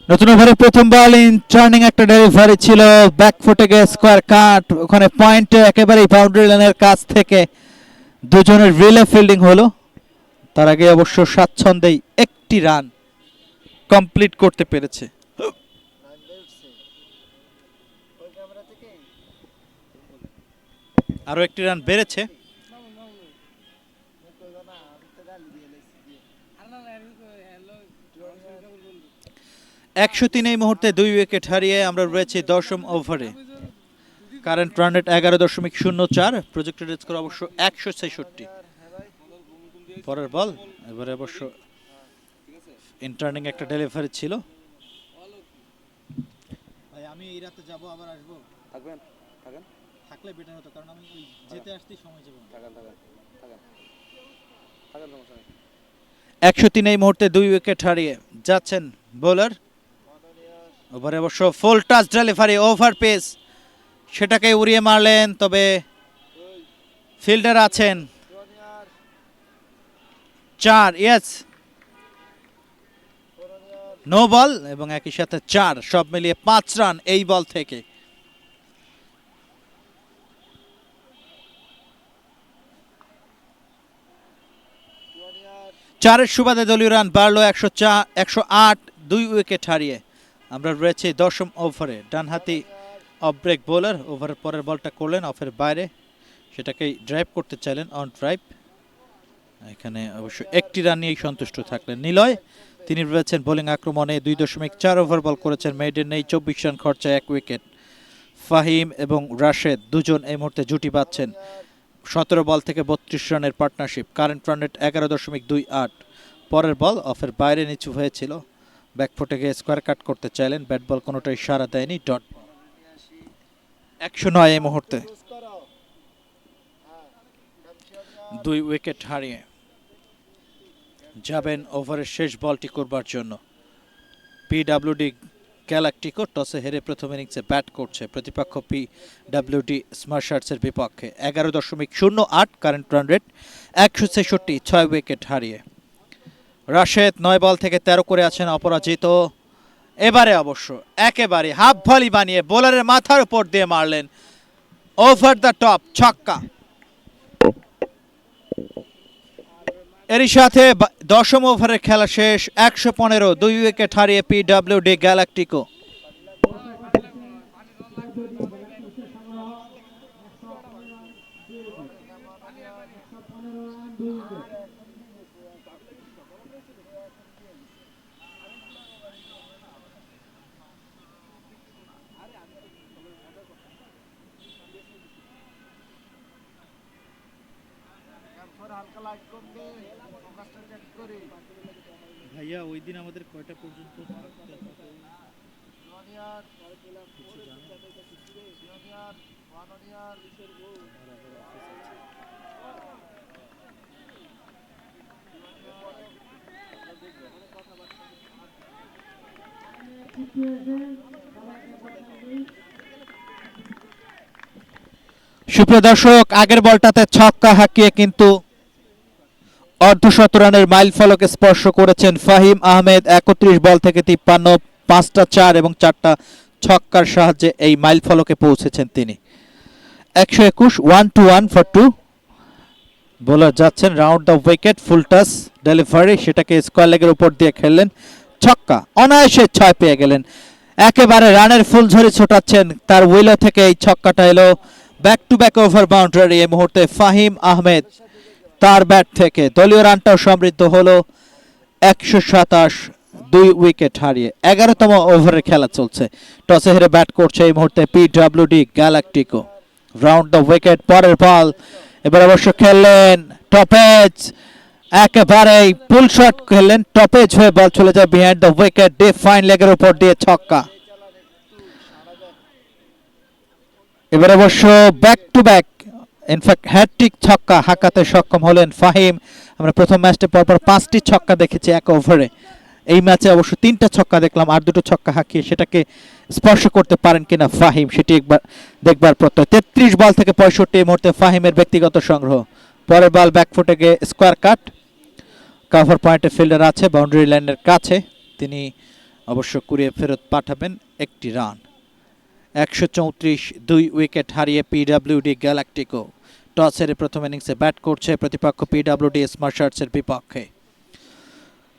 নতুন ওভারের প্রথম বল ইন টার্নিং একটা ডেলিভারি ছিল, ব্যাক ফুটে গিয়ে স্কোয়ার কাট, ওখানে পয়েন্টে একেবারেই বাউন্ডারি লাইনের কাছ থেকে দুজনের রিলে ফিল্ডিং হলো। তার আগে অবশ্য স্বাচ্ছন্দ্যেই একটি রান কমপ্লিট করতে পেরেছে। আরো একটি রান বেড়েছে। 103 এই মুহূর্তে 2 উইকেট হারিয়ে আমরা রয়েছি 10ম ওভারে। Current run rate 11.04, projected score অবশ্য 166। পরের বল এবারে অবশ্য ইন্টার্নিং একটা ডেলিভারি ছিল। ভাই আমি এই রাতে যাব আবার আসব? থাকবেন থাকেন থাকলে বেটার হতো, কারণ আমি ওই যেতে আসতেই সময় যাব না। থাকেন থাকেন থাকেন থাকেন, সমস্যা নেই। 103 এই মুহূর্তে 2 উইকেট হারিয়ে যাচ্ছেন বোলার। ওভারে অবশ্য ফুল টাচ ডেলিভারি ওভার পেস, সেটাকে উড়িয়ে মারলেন, তবে ফিল্ডার আছেন 4, ইয়েস নো বল এবং একই সাথে 4, সব মিলিয়ে 5 রান এই বল থেকে। চারের সুবাদে দলীয় রান বাড়লো 108, 2 উইকেট হারিয়ে আমরা রয়েছে 10ম ওভারে। ডানহাতি অফ ব্রেক বোলার, ওভারের পরের বলটা করলেন অফের বাইরে, সেটাকে ড্রাইভ করতে চাইলেন অন ড্রাইভ। এখানে অবশ্য একটি রান নিয়েই সন্তুষ্ট থাকলেন নিলয়। তিনি রয়েছেন বোলিং আক্রমণে, 2.4 ওভার বল করেছেন, মেইডেন নেই, 24 রান খরচা 1 উইকেট। ফাহিম এবং রাশেদ দুজন এই মুহূর্তে জুটি বাঁধছেন। 17 বল থেকে 32 রানের পার্টনারশিপ। Current run rate 11.28। পরের বল অফের বাইরে নিচু হয়েছিল, ব্যাকফুটে গিয়ে স্কোয়ার কাট করতে চাইলেন, ব্যাট বল কোনোটাই সাড়া দেয়নি, ডট। 109 এই মুহূর্তে 2 উইকেট হারিয়ে যাবেন ওভারের শেষ বলটি করবার জন্য। পিডব্লিউডি গ্যালাক্টিকো টসে হেরে প্রথম ইনিংসে ব্যাট করছে, প্রতিপক্ষ পিডব্লিউডি স্মার্শার্টসের বিপক্ষে। 11.08 কারেন্ট রান রেট, 166, 6 উইকেট হারিয়ে। রাশেদ 9 বল থেকে 13 করে আছেন অপরাজিত। এবারে অবশ্য একেবারে হাফ ভলি বানিয়ে বোলারের মাথার উপর দিয়ে মারলেন ওভার দ্য টপ ছক্কা। এরই সাথে 10ম ওভারের খেলা শেষ, 115, 2 উইকেট হারিয়ে পিডব্লিউডি গ্যালাক্টিকো। ভাইয়া ওই দিন আমাদের কয়টা পর্যন্ত সুপ্রিয় দর্শক, আগের বলটাতে ছক্কা হাঁকিয়ে কিন্তু অর্ধশতরানের মাইল ফলকে স্পর্শ করেছেন ফাহিম আহমেদ। 31 বল থেকে 53, 5টা 4 এবং 4টা ছক্কার সাহায্যে এই মাইল ফলকে পৌঁছেছেন তিনি। 121, 1-1 ফর 2। বোলার যাচ্ছেন round the wicket, full touch delivery, সেটাকে স্কোয়ার লেগের উপর দিয়ে খেললেন, ছক্কা, অনায়াসে 6 পেয়ে গেলেন। একেবারে রানের ফুলঝড়ি ছোটাচ্ছেন, তার উইলো থেকে এই ছক্কাটা এলো। Back to back over boundary এই মুহূর্তে ফাহিম আহমেদ, তার ব্যাট থেকে দলীয় রানটাও সমৃদ্ধ হলো 127, 2 উইকেট হারিয়ে। 11তম ওভারের খেলা চলছে, টসে হেরে ব্যাট করছে এই মুহূর্তে PWD galactico. Round the wicket, পরের বল এবার অবশ্য খেললেন টপেজ, একেবারেই পুল শট খেললেন, টপেজ হয়ে বল চলে যায় behind the wicket, deep fine লেগের উপর দিয়ে ছক্কা। এবার অবশ্য back to back, in fact hattrick ছক্কা হাঁকাতে সক্ষম হলেন ফাহিম। আমরা প্রথম ম্যাচে পরপর 5টি ছক্কা দেখেছি এক ওভারে, এই ম্যাচে অবশ্য 3টা ছক্কা দেখলাম, আর 2টো ছক্কা হাঁকিয়ে সেটাকে স্পর্শ করতে পারেন কিনা ফাহিম, সেটি একবার দেখবার প্রত্যয়। 33 বল থেকে 65 এই মুহূর্তে ফাহিমের ব্যক্তিগত সংগ্রহ। পরের বল ব্যাকফুটে গিয়ে স্কোয়ার কাট, কভার পয়েন্টে ফিল্ডার আছে বাউন্ডারি লাইনের কাছে, তিনি অবশ্য কুড়িয়ে ফেরত পাঠাবেন একটি রান। 134 2 উইকেট হারিয়ে পিডব্লিউডি গ্যালাক্টিকো টস হেরে প্রথম ইনিংসে ব্যাট করছে প্রতিপক্ষ পিডব্লিউডি স্মার্টার্সের বিপক্ষে।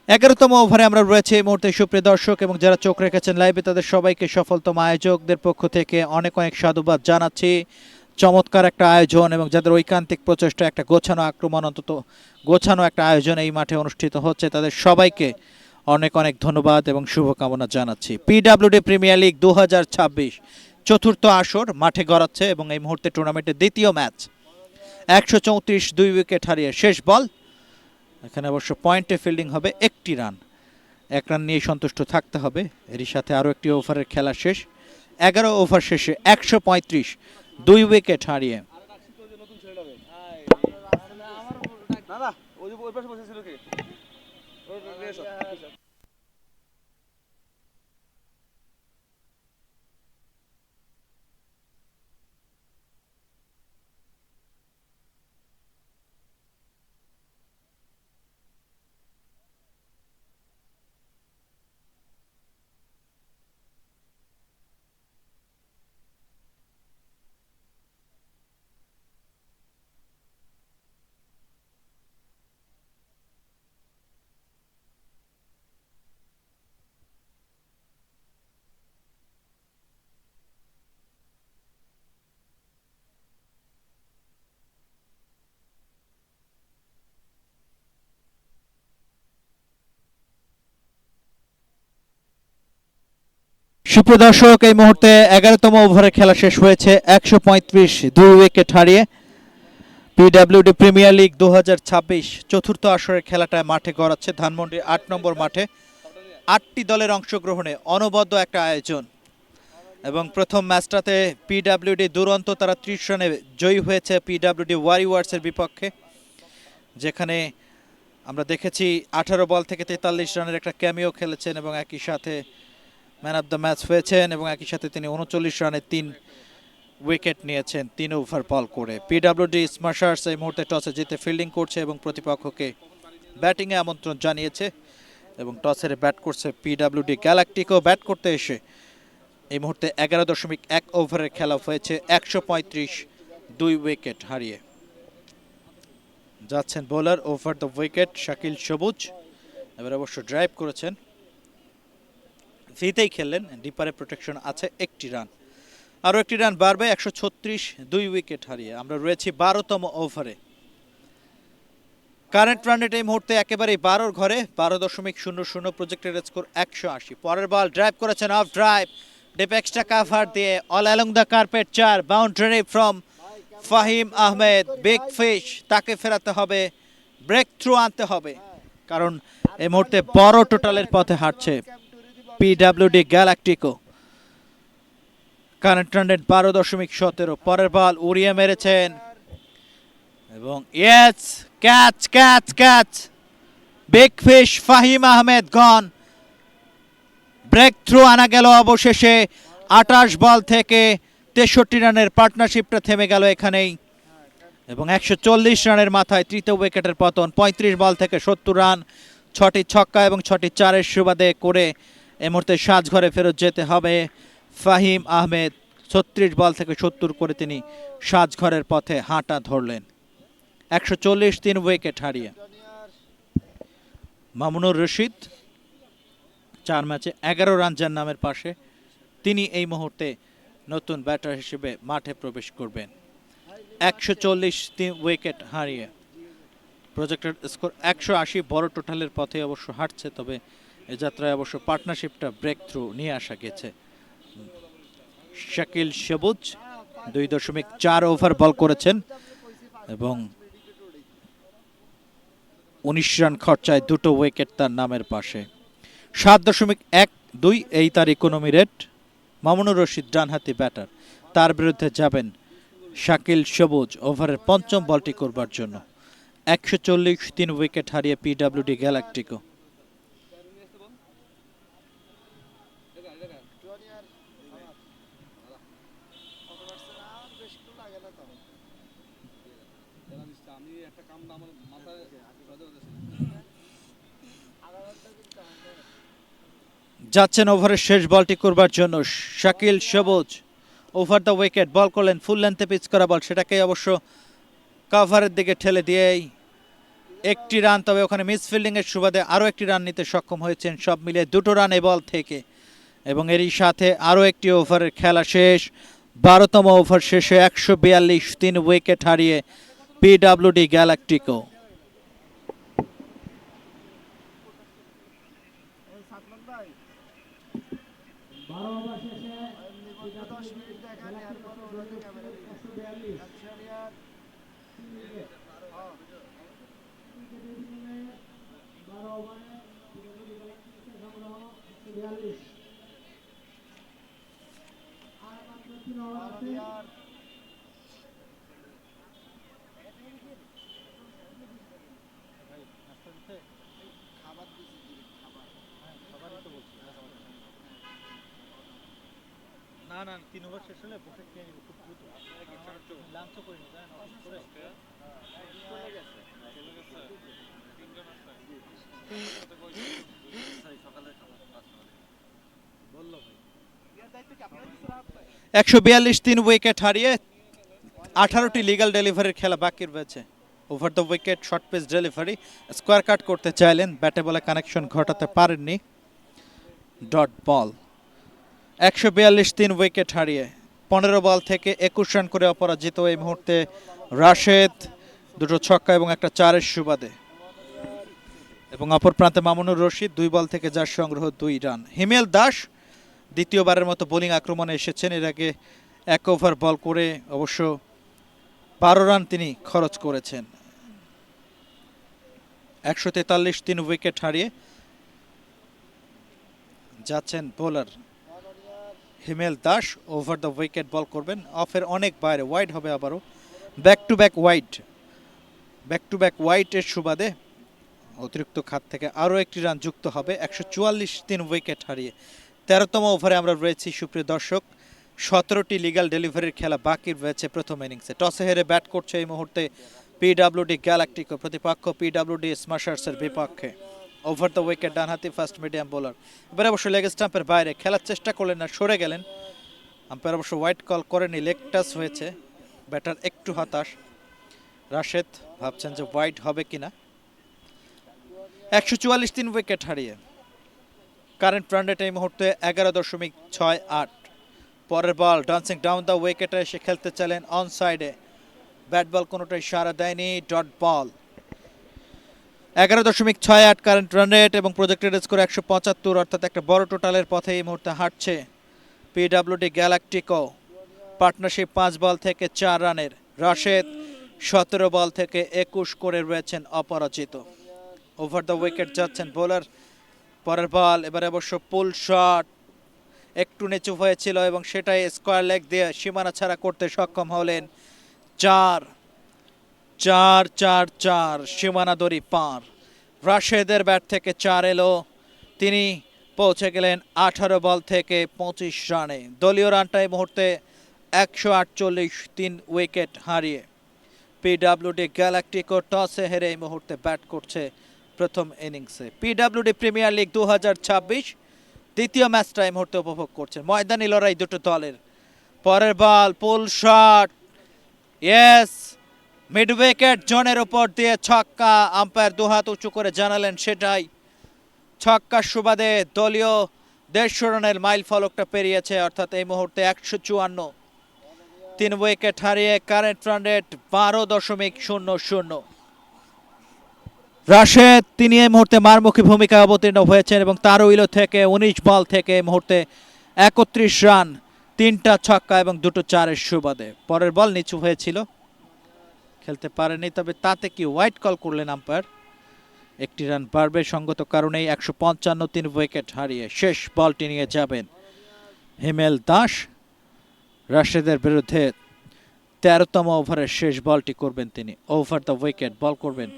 11তম ওভারে আমরা রয়েছে এই মুহূর্তে সুপ্রিয় দর্শক, এবং যারা চোখ রেখেছেন লাইভে তাদের সবাইকে সফলতম আয়োজকদের পক্ষ থেকে অনেক অনেক সাধুবাদ জানাচ্ছি। চমৎকার একটা আয়োজন এবং যাদের ঐকান্তিক প্রচেষ্টা একটা গোছানো আক্রমণ, অন্তত গোছানো একটা আয়োজন এই মাঠে অনুষ্ঠিত হচ্ছে, তাদের সবাইকে অনেক অনেক ধন্যবাদ এবং শুভকামনা জানাচ্ছি। পিডব্লিউডি প্রিমিয়ার লিগ 2026 চতুর্থ আসর মাঠে গড়াচ্ছে এবং এই মুহূর্তে টুর্নামেন্টের দ্বিতীয় ম্যাচ। 134 2 উইকেট হারিয়ে শেষ বল। এখানে অবশ্য পয়েন্টে ফিল্ডিং হবে একটি রান, এক রান নিয়ে সন্তুষ্ট থাকতে হবে। এরই সাথে আরও একটি ওভারের খেলা শেষ। 11 ওভার শেষে 135 2 উইকেট হারিয়ে সুপ্রিয় দর্শক, এই মুহূর্তে 11তম ওভারে খেলা শেষ হয়েছে 135 2 উইকেট হারিয়ে। পিডব্লিউডি প্রিমিয়ার লিগ 2026 চতুর্থ আসরের খেলাটায় মাঠে গড়াচ্ছে ধানমন্ডির 8 নম্বর মাঠে। 8টি দলের অংশগ্রহণে অনবদ্য একটা আয়োজন এবং প্রথম ম্যাচটাতে পিডব্লিউডি দুরন্ত তারা 30 রানে জয়ী হয়েছে পিডব্লিউডি ওয়ারিয়র্সের বিপক্ষে, যেখানে আমরা দেখেছি 18 বল থেকে 43 রানের একটা ক্যামিও খেলেছেন এবং একই সাথে ম্যান অফ দ্য ম্যাচ হয়েছেন এবং একই সাথে তিনি 39 রানে 3 উইকেট নিয়েছেন 3 ওভার বল করে। পিডব্লিউডি স্মার্টার্স এই মুহূর্তে টসে জিতে ফিল্ডিং করছে এবং প্রতিপক্ষকে ব্যাটিংয়ে আমন্ত্রণ জানিয়েছে এবং টস হেরে ব্যাট করছে পিডব্লিউডি গ্যালাক্টিকো। ব্যাট করতে এসে এই মুহূর্তে 11.1 ওভারের খেলা হয়েছে 135 2 উইকেট হারিয়ে। যাচ্ছেন bowler over the wicket Shakil সবুজ, এবার অবশ্য ড্রাইভ করেছেন, ফিতেই খেললেন, ডিপারে প্রোটেকশন আছে, একটি রান, আরও একটি রান বাড়বে 136 2 উইকেট হারিয়ে। আমরা রয়েছি 12তম ওভারে। কারেন্ট রান রেট এই মুহূর্তে একেবারেই 12 ঘরে, 12.00, প্রজেক্টেড স্কোর 180। পরের বল ড্রাইভ করেছেন, off drive, deep extra cover দিয়ে all along the carpet 4, boundary from Fahim Ahmed, big fish, তাকে ফেরাতে হবে, ব্রেক থ্রু আনতে হবে, কারণ এই মুহূর্তে বড় টোটালের পথে হাঁটছে PWD Galactico. Current run rate 12.17। পরের বল উড়িয়ে মেরেছেন এবং yes, catch catch catch, big fish Fahim Ahmed gone. Breakthrough আনা গেল অবশেষে। 28 বল থেকে 63 রানের পার্টনারশিপটা থেমে গেল এখানেই এবং 140 রানের মাথায় তৃতীয় উইকেটের পতন। 35 বল থেকে 70 রান, 6টি ছক্কা এবং 6টি চারের সুবাদে করে এই মুহূর্তে সাজঘরে ফেরত যেতে হবে ফাহিম আহমেদ। 36 বল থেকে 70 করে তিনি সাজঘরের পথে হাঁটা ধরলেন 140 3 উইকেট হারিয়ে। মামুনুর রশিদ 4 ম্যাচে 11 রান যার নামের পাশে, তিনি এই মুহূর্তে নতুন ব্যাটার হিসেবে মাঠে প্রবেশ করবেন 140 3 উইকেট হারিয়ে। প্রজেক্টেড স্কোর 180, বড় টোটালের পথে অবশ্য হাঁটছে, তবে এ যাত্রায় অবশ্য পার্টনারশিপটা ব্রেক থ্রু নিয়ে আসা গেছে। শাকিল সবুজ 2.4 ওভার বল করেছেন এবং 19 রান খরচায় 2টো উইকেট তার নামের পাশে। 7.12 এই তার ইকোনমি রেট। মামুনুর রশিদ ডানহাতি ব্যাটার, তার বিরুদ্ধে যাবেন শাকিল সবুজ ওভারের পঞ্চম বলটি করবার জন্য। 140 3 উইকেট হারিয়ে পিডব্লিউডি গ্যালাক্টিকো। যাচ্ছেন ওভারের শেষ বলটি করবার জন্য শাকিল সবুজ। ওভার দ্য উইকেট বল করলেন, ফুল লেন্থে পিচ করা বল, সেটাকে অবশ্য কাভারের দিকে ঠেলে দিয়েই একটি রান, তবে ওখানে মিস ফিল্ডিংয়ের সুবাদে আরও একটি রান নিতে সক্ষম হয়েছেন। সব মিলিয়ে 2টো রান এ বল থেকে, এবং এরই সাথে আরও একটি ওভারের খেলা শেষ। 12তম ওভার শেষে 142, 3 উইকেট হারিয়ে পিডব্লিউডি গ্যালাক্টিকো। না না, 3 ওভার শেষ হলে বসে খেয়ে নিব খুব দ্রুত। লাঞ্চও করে নি, জানেন, অফিস করে বললো ভাই। 142, 3 উইকেট হারিয়ে 18টি লিগ্যাল ডেলিভারির খেলা বাকি রয়েছে। Over the wicket short pitch delivery, square cut করতে চাইলেন, ব্যাটে বলে কানেকশন ঘটাতে পারেননি, ডট বল। 142, 3 উইকেট হারিয়ে 15 বল থেকে 21 রান করে অপরাজিত এই মুহূর্তে রাশেদ, 2টো ছক্কা এবং একটা 4-এর সুবাদে। এবং অপর প্রান্তে মামুনুর রশিদ 2 বল থেকে যার সংগ্রহ 2 রান। হিমেল দাস দ্বিতীয়বারের মতো বোলিং আক্রমণে এসেছেন, এর আগে 1 ওভার বল করে অবশ্য 12 রান তিনি খরচ করেছেন। 143, 3 উইকেট হারিয়ে যাচ্ছেন bowler Himel Das. Over the wicket ball করবেন, অফের অনেক বাইরে, ওয়াইড হবে আবারও, ব্যাক টু ব্যাক ওয়াইডের সুবাদে অতিরিক্ত খাত থেকে আরও একটি রান যুক্ত হবে। 144, 3 উইকেট হারিয়ে 13তম ওভারে আমরা রয়েছি সুপ্রিয় দর্শক। 17টি লিগ্যাল ডেলিভারির খেলা বাকি রয়েছে প্রথম ইনিংসে। টসে হেরে ব্যাট করছে এই মুহূর্তে পিডব্লিউডি গ্যালাক্টিকো, প্রতিপক্ষ পিডব্লিউডি স্ম্যাশার্সের বিপক্ষে। ওভার দ্য উইকেট ডানহাতি ফাস্ট মিডিয়াম বোলার, এবারে অবশ্য লেগ স্টাম্পের বাইরে খেলার চেষ্টা করলেন না, সরে গেলেন। আম্পায়ার অবশ্য হোয়াইট কল করেনি, লেগ টাচ হয়েছে। ব্যাটার একটু হতাশ, রাশেদ ভাবছেন যে হোয়াইট হবে কিনা। 144, 3 উইকেট হারিয়ে কারেন্ট রান রেট এই মুহূর্তে 11.68। পরের বল ডান্সিং ডাউন দ্য উইকেটে এসে খেলতে চাইলেন অন সাইডে, ব্যাট বল কোনোটাই সাড়া দেয়নি, dot ball. 11.68 current run rate এবং প্রজেক্টেড স্কোর 175, অর্থাৎ একটা বড় টোটালের পথে এই মুহূর্তে হাঁটছে পিডব্লিউডি গ্যালাক্টিকো। পার্টনারশিপ 5 বল থেকে 4 রানের, রাশেদ 17 বল থেকে 21 করে রয়েছেন অপরাজিত। ওভার দ্য উইকেট যাচ্ছেন বোলার। পরের বল এবারে অবশ্য পুল শট, একটু নিচু হয়েছিল এবং সেটাই স্কোয়ার লেগ দিয়ে সীমানা ছাড়া করতে সক্ষম হলেন। 4 সীমানা দড়ি পার। রাশেদের ব্যাট থেকে 4 এলো, তিনি পৌঁছে গেলেন 18 বল থেকে 25 রানে। দলীয় রানটা এই মুহূর্তে 148, 3 উইকেট হারিয়ে পিডব্লিউডি গ্যালাক্টিকো টসে হেরে এই মুহূর্তে ব্যাট করছে প্রথম ইনিংসে। পিডব্লিউডি প্রিমিয়ার লিগ 2026 দ্বিতীয় ম্যাচটা এই মুহূর্তে উপভোগ করছেন, ময়দানি লড়াই দুটো দলের। পরের ball pull shot, yes, mid wicket জোনের উপর দিয়ে ছক্কা। আম্পায়ার দুহাত উঁচু করে জানালেন সেটাই ছক্কার সুবাদে দলীয় 150 রানের মাইল ফলকটা পেরিয়েছে, অর্থাৎ এই মুহূর্তে 154। 3 উইকেট হারিয়ে কারেন্ট রান রেট 12.00। রাশেদ তিনি এই মুহূর্তে মারমুখী ভূমিকায় অবতীর্ণ হয়েছেন এবং তার উইলো থেকে 19 বল থেকে এই মুহূর্তে 31 রান, 3টা ছক্কা এবং 2টো 4-এর সুবাদে। পরের বল নিচু হয়েছিল, খেলতে পারেনি, তবে তাতে কি হোয়াইট কল করলেন আম্পায়ার। একটি রান বাড়বে সঙ্গত কারণেই। 155, 3 উইকেট হারিয়ে শেষ বলটি নিয়ে যাবেন হিমেল দাস। রাশেদের বিরুদ্ধে 13তম ওভারের শেষ বলটি করবেন তিনি। ওভার দ্য উইকেট বল করবেন,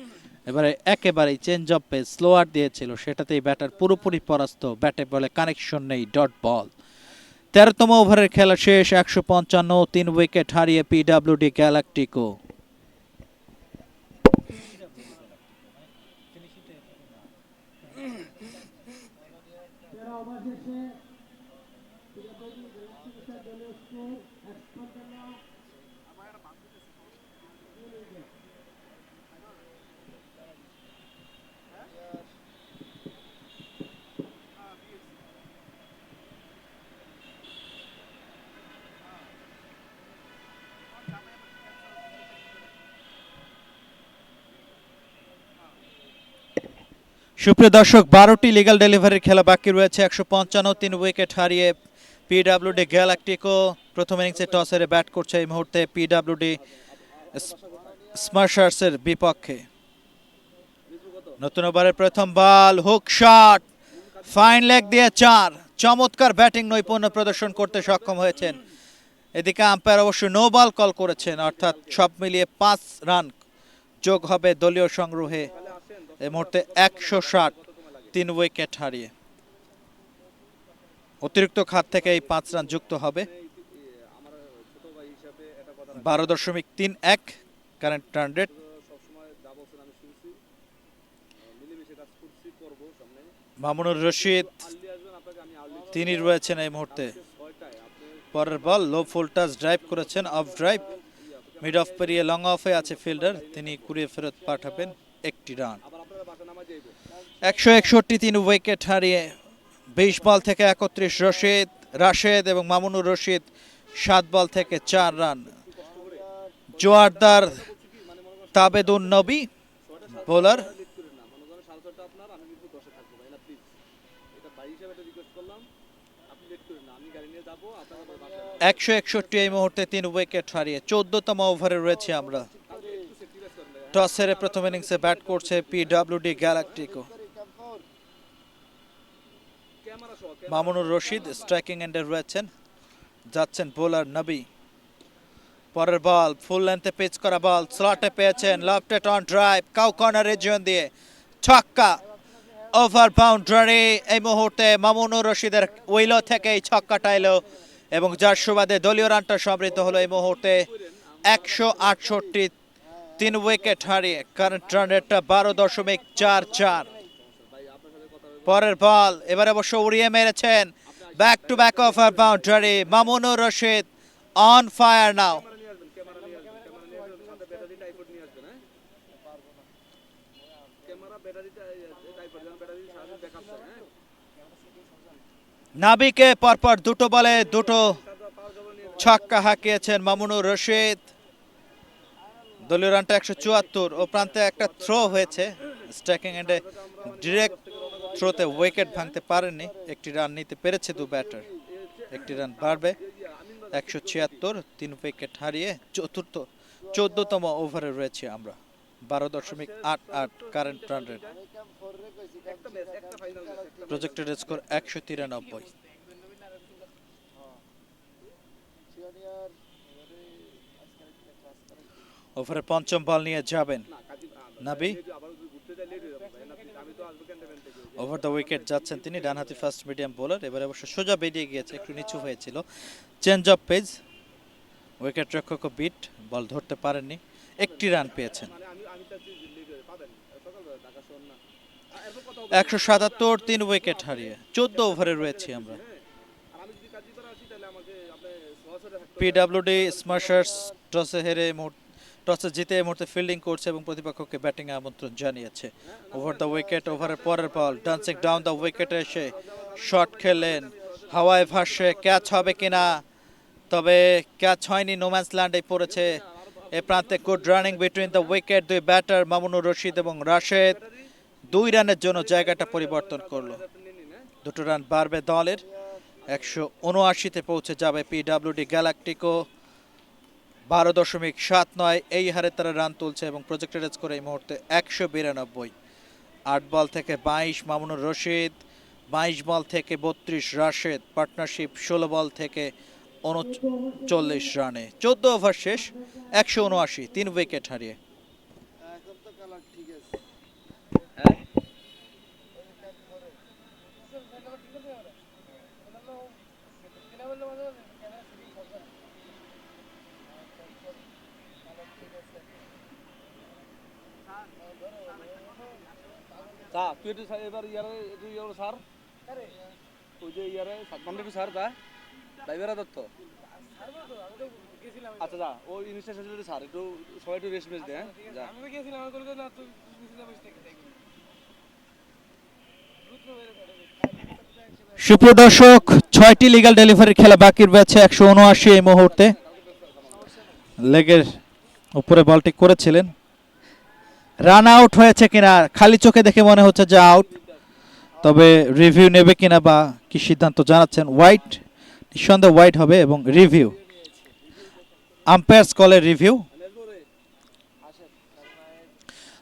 এবারে একেবারেই চেঞ্জ অফ পেস, স্লোয়ার দিয়েছিল, সেটাতেই ব্যাটার পুরোপুরি পরাস্ত, ব্যাটে বলে কানেকশন নেই, ডট বল। 13তম ওভারের খেলা শেষ, 155, 3 উইকেট হারিয়ে পিডব্লিউডি গ্যালাক্টিকো। সুপ্রিয় দর্শক, 12টি লিগ্যাল ডেলিভারির খেলা বাকি রয়েছে। 155 3 উইকেট হারিয়ে পিডব্লিউডি গ্যালাকটিকো প্রথম ইনিংসে টস হেরে ব্যাট করছে এই মুহূর্তে পিডব্লিউডি স্মাশার্সের বিপক্ষে। নতুন ওভারের প্রথম বল, হুক শট, ফাইন লেগ দিয়ে 4। চমৎকার ব্যাটিং নৈপুণ্য প্রদর্শন করতে সক্ষম হয়েছেন। এদিকে আম্পায়ার অবশ্য নো বল কল করেছেন, অর্থাৎ সব মিলিয়ে 5 রান যোগ হবে দলীয় সংগ্রহে এই মুহূর্তে 160 3 উইকেট হারিয়ে। অতিরিক্ত খাত থেকে এই 5 রান যুক্ত হবে। 12.31 current run rate. Mamunur Rashid তিনি রয়েছেন এই মুহূর্তে। পরের বল, লো ফুল টাচ ড্রাইভ করেছেন, অফ ড্রাইভ, মিড অফ পেরিয়ে লং অফে আছে ফিল্ডার, তিনি কুড়িয়ে ফেরত পাঠাবেন 1টি রান। 161 3 উইকেট হারিয়ে 20 বল থেকে 31 রাশেদ এবং মামুনুর রশিদ 7 বল থেকে 4 রান। জোয়ারদার তাবেদুন নবী বোলার। 161 এই মুহূর্তে 3 উইকেট হারিয়ে 14তম ওভারে রয়েছে আমরা। টস হেরে প্রথম ইনিংসে ব্যাট করছে PWD Galactico. Mamunur Rashid striking এন্ডে রয়েছেন, যাচ্ছেন বোলার নবী। পরের বল, ফুল লেন্থে পিচ করা বল, স্লটে পেয়েছেন, left on drive, cow corner region দিয়ে ছক্কা, ওভার বাউন্ডারি। এই মুহূর্তে মামুনুর রশিদের উইলো থেকে এই ছক্কাটা এলো এবং যার সুবাদে দলীয় রানটা সমৃদ্ধ হলো এই মুহূর্তে 168 3 উইকেট হারিয়ে। কারেন্ট রান রেটটা 12.44। পরের বল, এবারে অবশ্য উড়িয়ে মেরেছেন, back to back over boundary. Mamunur Rashid on fire now. নাবিকে পরপর দুটো বলে দুটো ছক্কা হাঁকিয়েছেন মামুনুর রশিদ। দলীয় রানটা 174। ও প্রান্তে একটা থ্রো হয়েছে, স্ট্রাইকিং এন্ডে ডিরেক্ট থ্রোতে উইকেট ভাঙতে পারেননি। 1টি রান নিতে পেরেছে দু ব্যাটার, 1টি রান বাড়বে। 176 3 উইকেট হারিয়ে 14তম ওভারে রয়েছে আমরা। 12.88 current run rate. Projected score 193। ওভারের পঞ্চম বল নিয়ে যাবেন নাবি। ওভার দ্য উইকেট যাচ্ছেন তিনি, ডানহাতি ফাস্ট মিডিয়াম বোলার। এবারে অবশ্য সোজা বেরিয়ে গিয়েছে, একটু নিচু হয়েছিল। চেঞ্জ অফ পেজ, উইকেট রক্ষক বিট, বল ধরতে পারেননি, 1টি রান পেয়েছেন। 177 3 উইকেট হারিয়ে 14 ওভারে রয়েছি আমরা। পিডব্লিউডি স্মাশার্স টসে জিতে এই মুহূর্তে ফিল্ডিং করছে এবং প্রতিপক্ষকে ব্যাটিং এ আমন্ত্রণ জানিয়েছে। ওভার দ্য উইকেট, ওভারের পরের বল, ডান্সিং ডাউন দ্য উইকেটে এসে শট খেলেন, হাওয়ায় ভাসে, ক্যাচ হবে কিনা, তবে ক্যাচ হয়নি, নোম্যান্স ল্যান্ডে পড়েছে। এ প্রান্তে good running between the wicket, দুই ব্যাটার মামুনুর রশিদ এবং রাশেদ 2 রানের জন্য জায়গাটা পরিবর্তন করলো। 2টো রান বাড়বে দলের, 179-তে পৌঁছে যাবে পিডব্লিউডি গ্যালাকটিকো। 12.79 এই হারে তারা রান তুলছে এবং প্রজেক্টেড স্কোর এই মুহূর্তে 192। 8 বল থেকে 22 মামুনুর রশিদ, 22 বল থেকে 32 রাশেদ, পার্টনারশিপ 16 বল থেকে 39 রানে। 14 ওভার শেষ, 179, 3 উইকেট হারিয়ে। তুই একটু এবার ইয়ার সার ওই যে ইয়ারে সাতমান্ডে একটু স্যার দা ড্রাইভার দত্ত আচ্ছা যা ওই ইনস্টা শেষ হলে স্যার একটু সবাই একটু রেস্ট মেস দে হ্যাঁ যা আমি তো গেছিলাম আমি কলকাতা তো গেছিলাম বসে থেকে দেখি সুপ্রিয় দর্শক, 6টি লিগ্যাল ডেলিভারির খেলা বাকি রয়েছে। 179 এই মুহূর্তে লেগের উপরে বলটি করেছিলেন। রান আউট হয়েছে কিনা খালি চোখে দেখে মনে হচ্ছে যে আউট, তবে রিভিউ নেবে কিনা বা কি সিদ্ধান্ত জানাচ্ছেন। হোয়াইট, নিঃসন্দেহে হোয়াইট হবে এবং রিভিউ আম্পায়ার্স কলের রিভিউ।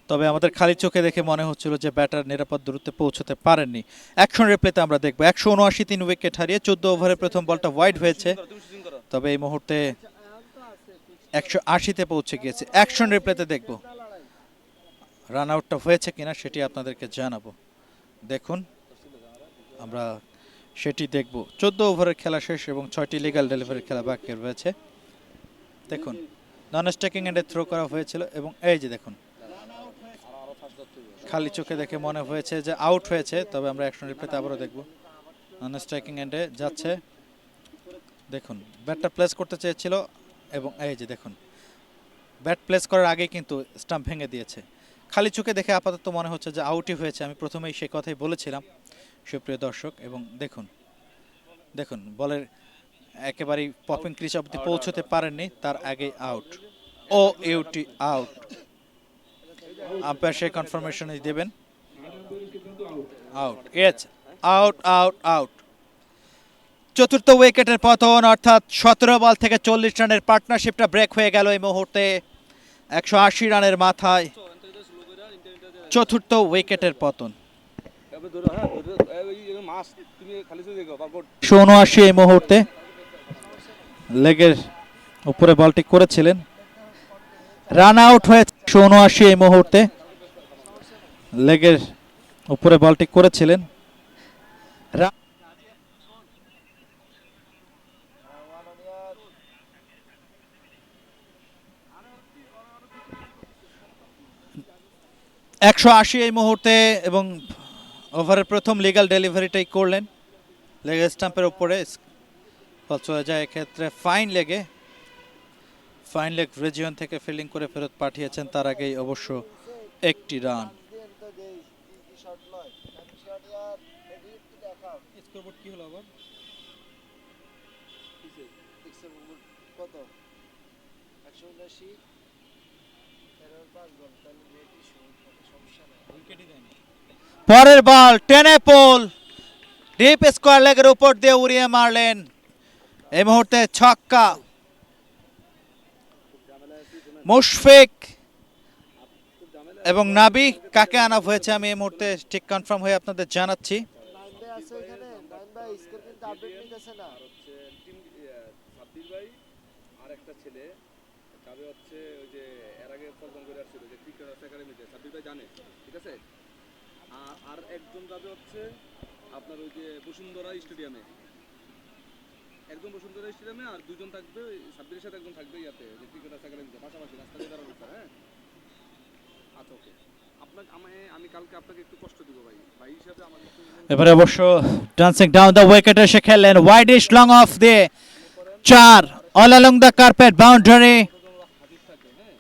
তবে আমাদের খালি চোখে দেখে মনে হচ্ছিল যে ব্যাটার নিরাপদ দূরত্বে পৌঁছতে পারেননি। অ্যাকশন রিপ্লেতে আমরা দেখব 179 3 উইকেট হারিয়ে 14 ওভারে প্রথম বলটা হোয়াইট হয়েছে, তবে এই মুহূর্তে 180-তে পৌঁছে গিয়েছে। অ্যাকশন রিপ্লেতে দেখব রান আউটটা হয়েছে কিনা সেটি আপনাদেরকে জানাবো। দেখুন আমরা সেটি দেখব। 14 ওভারের খেলা শেষ এবং 6টি লিগ্যাল ডেলিভারির খেলা বাকি রয়েছে। দেখুন নন স্ট্রাইকিং এন্ডে থ্রো করা হয়েছিল এবং এই যে দেখুন খালি চোখে দেখে মনে হয়েছে যে আউট হয়েছে, তবে আমরা অ্যাকশন রিপ্লেতে আবারও দেখব। নন স্ট্রাইকিং এন্ডে যাচ্ছে, দেখুন ব্যাটটা প্লেস করতে চেয়েছিল এবং এই যে দেখুন ব্যাট প্লেস করার আগেই কিন্তু স্টাম্প ভেঙে দিয়েছে। খালি চোখে দেখে আপাতত মনে হচ্ছে যে আউটই হয়েছে। আমি প্রথমেই সেই কথাই বলেছিলাম সুপ্রিয় দর্শক। এবং দেখুন দেখুন বলের একেবারেই পপিং ক্রিজ অবধি পৌঁছতে পারেননি, তার আগেই out. O U T out. Umpire সেই কনফার্মেশনই দেবেন। Out, yes out out out. চতুর্থ উইকেটের পতন, অর্থাৎ 17 বল থেকে 40 রানের পার্টনারশিপটা ব্রেক হয়ে গেল এই মুহূর্তে। 180 রানের মাথায় চতুর্থ উইকেটের পতন। এবার ধরো হ্যাঁ ওই মাছ তুমি খালি চোখে দেখো বারবার 179 এই মুহূর্তে লেগের উপরে বলটি করেছিলেন। রান আউট হয়েছে 179 এই মুহূর্তে লেগের উপরে বলটি করেছিলেন। রা- 180 এই মুহূর্তে এবং ওভারের প্রথম লিগ্যাল ডেলিভারিটাই করলেন। লেগ স্টাম্পের উপরে বল চলে যায়, এক্ষেত্রে ফাইন লেগে ফাইন লেগ রিজিয়ন থেকে ফিল্ডিং করে ফেরত পাঠিয়েছেন। তার আগেই অবশ্য একটি রান। স্কোরবোর্ড কি হলো আবার কত 179 উইকেটই দেয়নি পরের বল টেনে পোল ডিপ স্কোয়ার লেগের উপর দিয়ে উড়িয়ে মারলেন। এই মুহূর্তে ছক্কা। মুশফিক এবং নাবি কাকে আনা হয়েছে আমি এই মুহূর্তে ঠিক কনফার্ম হয়ে আপনাদের জানাচ্ছি। সাব্বির ভাই আর একটা ছেলে যাবে হচ্ছে ওই যে এর আগে ফলকন করে আসছিল যে ক্রিকেট একাডেমিতে সাব্বির ভাই জানে, ঠিক আছে। আর একজন যাবে হচ্ছে আপনার ওই যে বসুন্ধরা স্টেডিয়ামে, একজন বসুন্ধরা স্টেডিয়ামে আর দুজন থাকবে সাব্বিরের সাথে একজন থাকবে ইয়াতে যে ক্রিকেট একাডেমিতে পাশাপাশি রাস্তা দিয়ে দাঁড়ানো স্যার। হ্যাঁ আচ্ছা ওকে, আপনাকে আমি কালকে আপনাকে একটু কষ্ট দিব ভাই, ভাই হিসাবে আমার এবারে অবশ্য ডান্সিং ডাউন দ্য উইকেট এসে খেললেন ওয়াইডিশ লং অফ দিয়ে 4 all along the carpet boundary. হাদিস থাকে। হ্যাঁ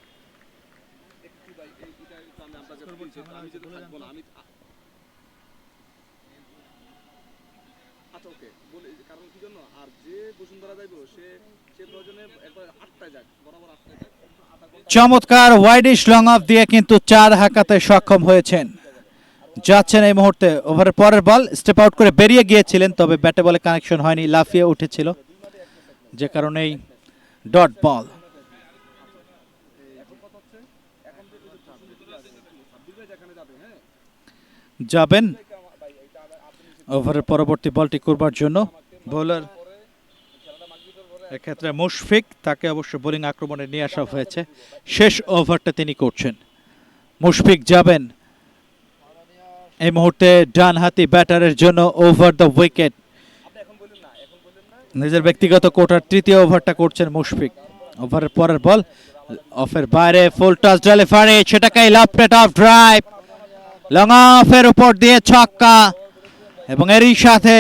একটু ভাই এইটা একটু আমি যদি থাকবো না আমি আচ্ছা ওকে বলে কারণ কি জন্য আর যে বসুন্ধরা যাইবো সে প্রয়োজনে একবার 8টায় যাক, বরাবর 8টায় যাক। চমৎকার ওয়াইডিশ লং অফ দিয়ে কিন্তু 4 হাঁকাতে সক্ষম হয়েছেন। যাচ্ছেন এই মুহূর্তে ওভারের পরের বল স্টেপ আউট করে বেরিয়ে গিয়েছিলেন, তবে ব্যাটে বলে কানেকশন হয়নি, লাফিয়ে উঠেছিল যে কারণেই ডট বল। যাবেন ওভারের পরবর্তী বলটি করবার জন্য বোলার এক্ষেত্রে মুশফিক, তাকে অবশ্য বোলিং আক্রমণে নিয়ে আসা হয়েছে। শেষ ওভারটা তিনি করছেন। মুশফিক যাবেন এই মুহূর্তে ডানহাতি ব্যাটারের জন্য ওভার দ্য উইকেট। নিজের ব্যক্তিগত কোটার তৃতীয় ওভারটা করছেন মুশফিক। ওভারের পরের বল অফের বাইরে ফুল টাচ ডেলিভারি, সেটাকে লেফট অফ ড্রাইভ লং অফের উপর দিয়ে ছক্কা এবং এরই সাথে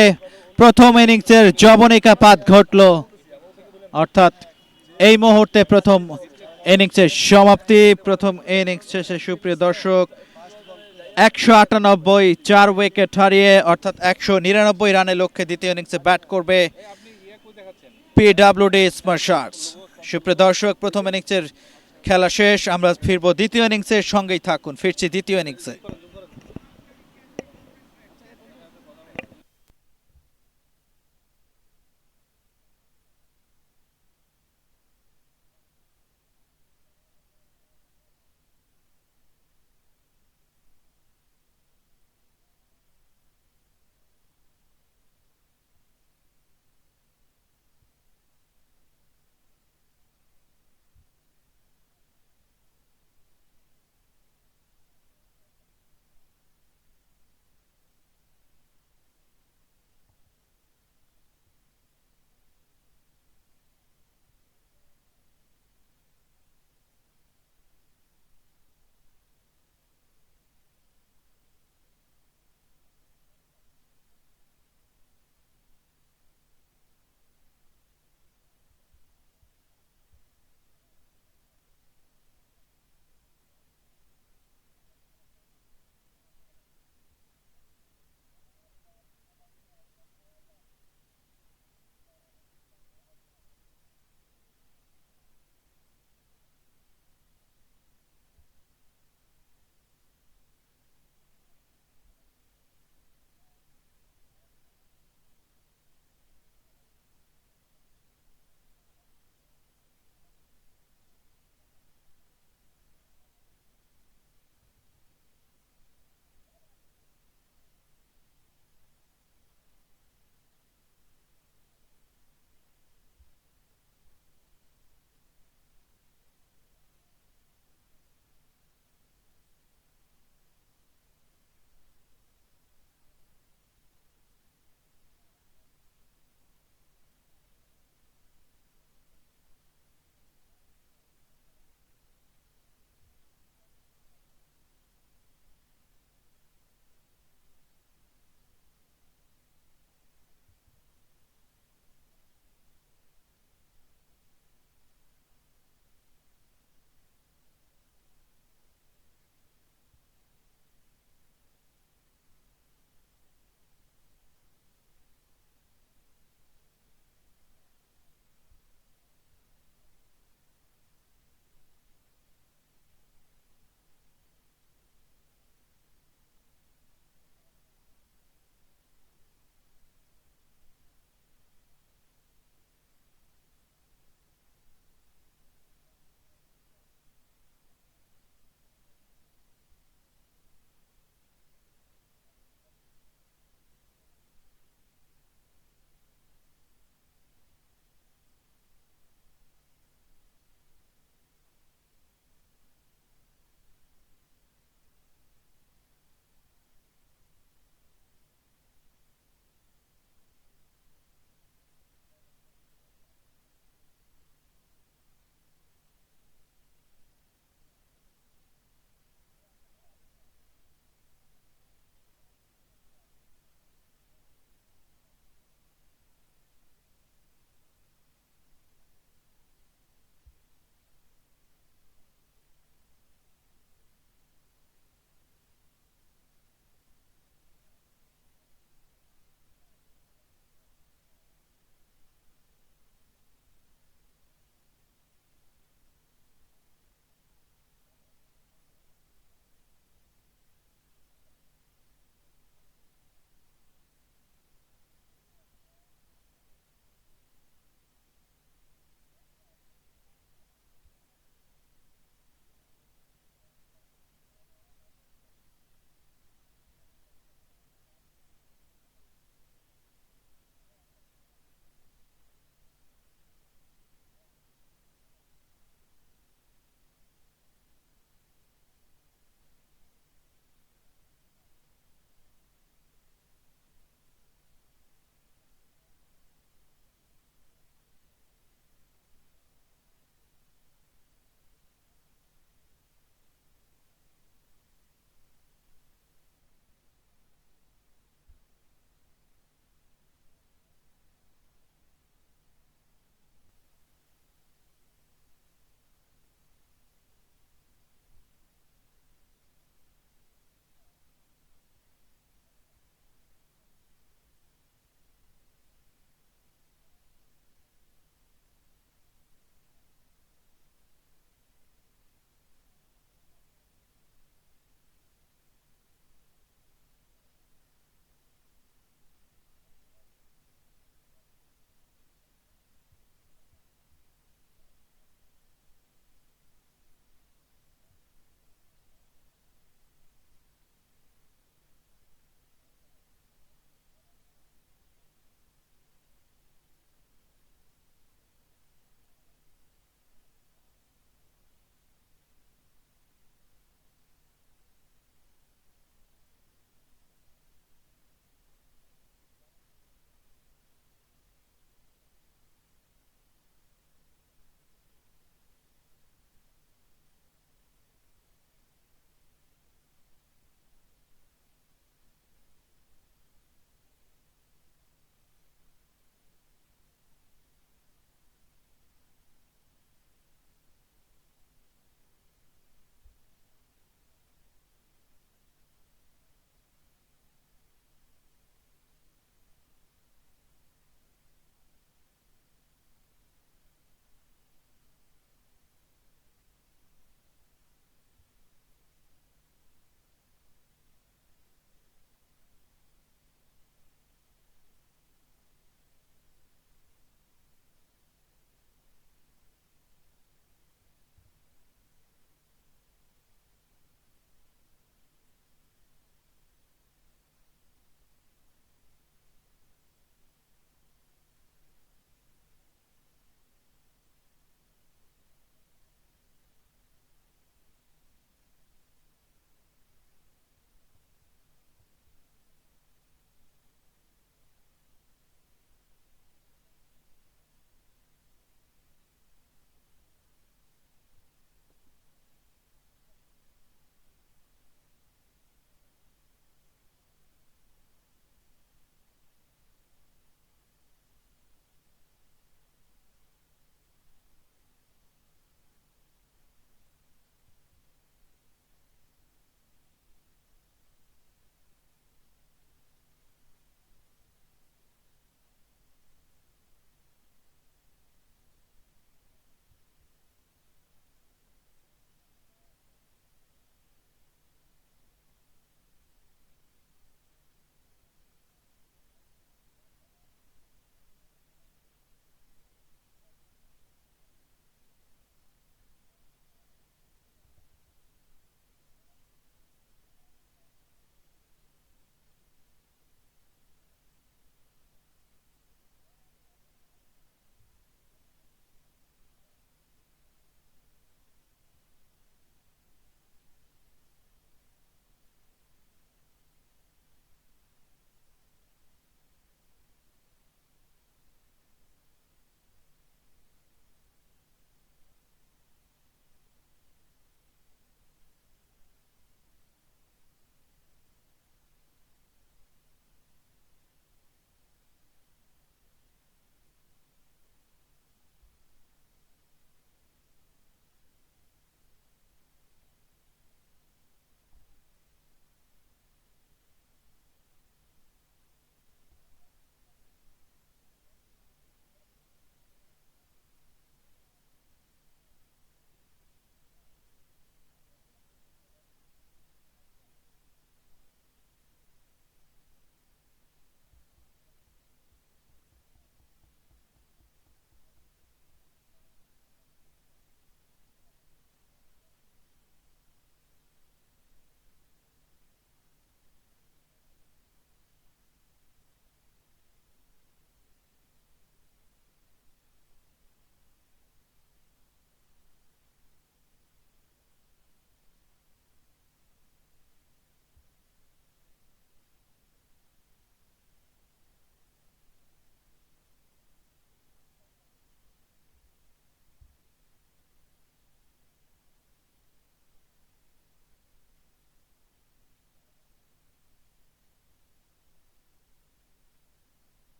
প্রথম ইনিংসের জবনিকাপাত ঘটল, অর্থাৎ এই মুহূর্তে প্রথম ইনিংসের সমাপ্তি। প্রথম ইনিংস শেষে সুপ্রিয় দর্শক 198 4 উইকেট হারিয়ে অর্থাৎ 199 রানের লক্ষ্যে দ্বিতীয় ইনিংসে ব্যাট করবে আপনি ইয়ে কই দেখাচ্ছেন? PWD smarts. সুপ্রিয় দর্শক, প্রথম ইনিংসের খেলা শেষ, আমরা ফিরবো দ্বিতীয় ইনিংসের, সঙ্গেই থাকুন, ফিরছি দ্বিতীয় ইনিংসে।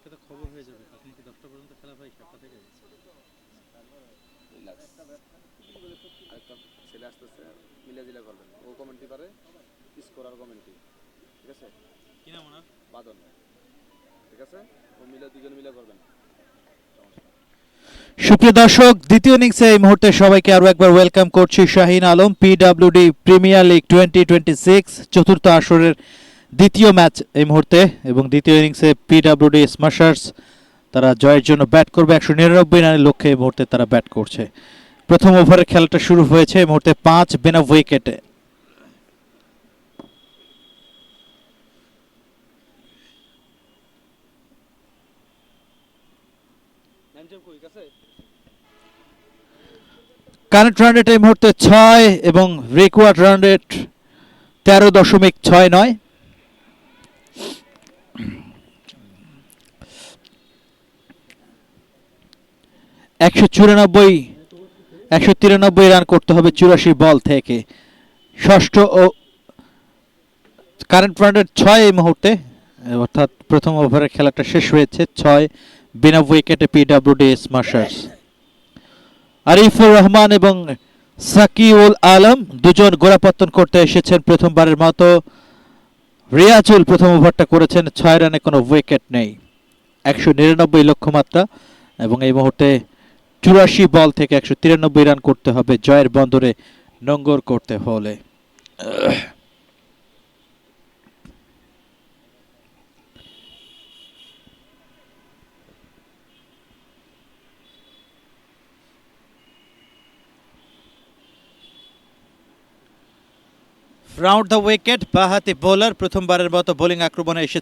কালকে তো খবর হয়ে যাবে, কালকে কি 10টা পর্যন্ত খেলা ভাই 7টা থেকে? রিল্যাক্স। আরেকটা ছেলে আসতেছে, মিলাজিলা করবেন, ও কমেন্ট্রি পারে, স্কোর আর কমেন্ট্রি, ঠিক আছে? কি নাম ওনার? বাদন, ঠিক আছে? ও মিলে দুজন মিলে করবেন। সুপ্রিয় দর্শক, দ্বিতীয় ইনিংসে এই মুহূর্তে সবাইকে আরো একবার ওয়েলকাম করছি। Shahin Alam, PWD premier league 2026 চতুর্থ আসরের দ্বিতীয় ম্যাচ এই মুহূর্তে, এবং দ্বিতীয় ইনিংসে পিডব্লিউডি স্ম্যাশার্স তারা জয়ের জন্য ব্যাট করবে। 199 রানের লক্ষ্যে এই মুহূর্তে তারা ব্যাট করছে। প্রথম ওভারে খেলাটা শুরু হয়েছে, এই মুহূর্তে 5 বেন অফ উইকেটে। কারেন্ট রান রেট এই মুহূর্তে 6 এবং রিকোয়ার্ড রান রেট 13.69। একশো 193 রান করতে হবে 84 বল থেকে। ষষ্ঠ ও কারেন্ট রান রেট 6 এই মুহূর্তে, অর্থাৎ প্রথম ওভারের খেলাটা শেষ হয়েছে 6 বিনা উইকেটে পিডব্লিউডি স্ম্যাশার্স। আরিফুর রহমান এবং সাকিউল আলম দুজন গোড়াপত্তন করতে এসেছেন প্রথমবারের মতো। রিয়াজুল প্রথম ওভারটা করেছেন, 6 রানে কোনো উইকেট নেই। 199 লক্ষ্যমাত্রা, এবং এই মুহূর্তে 84 বল থেকে 193 রান করতে হবে জয়ের বন্দরে নোঙ্গর করতে হলে। রাউন্ড দ্য উইকেট বাঁহাতি বোলার প্রথমবারের মতো বোলিং আক্রমণে এসে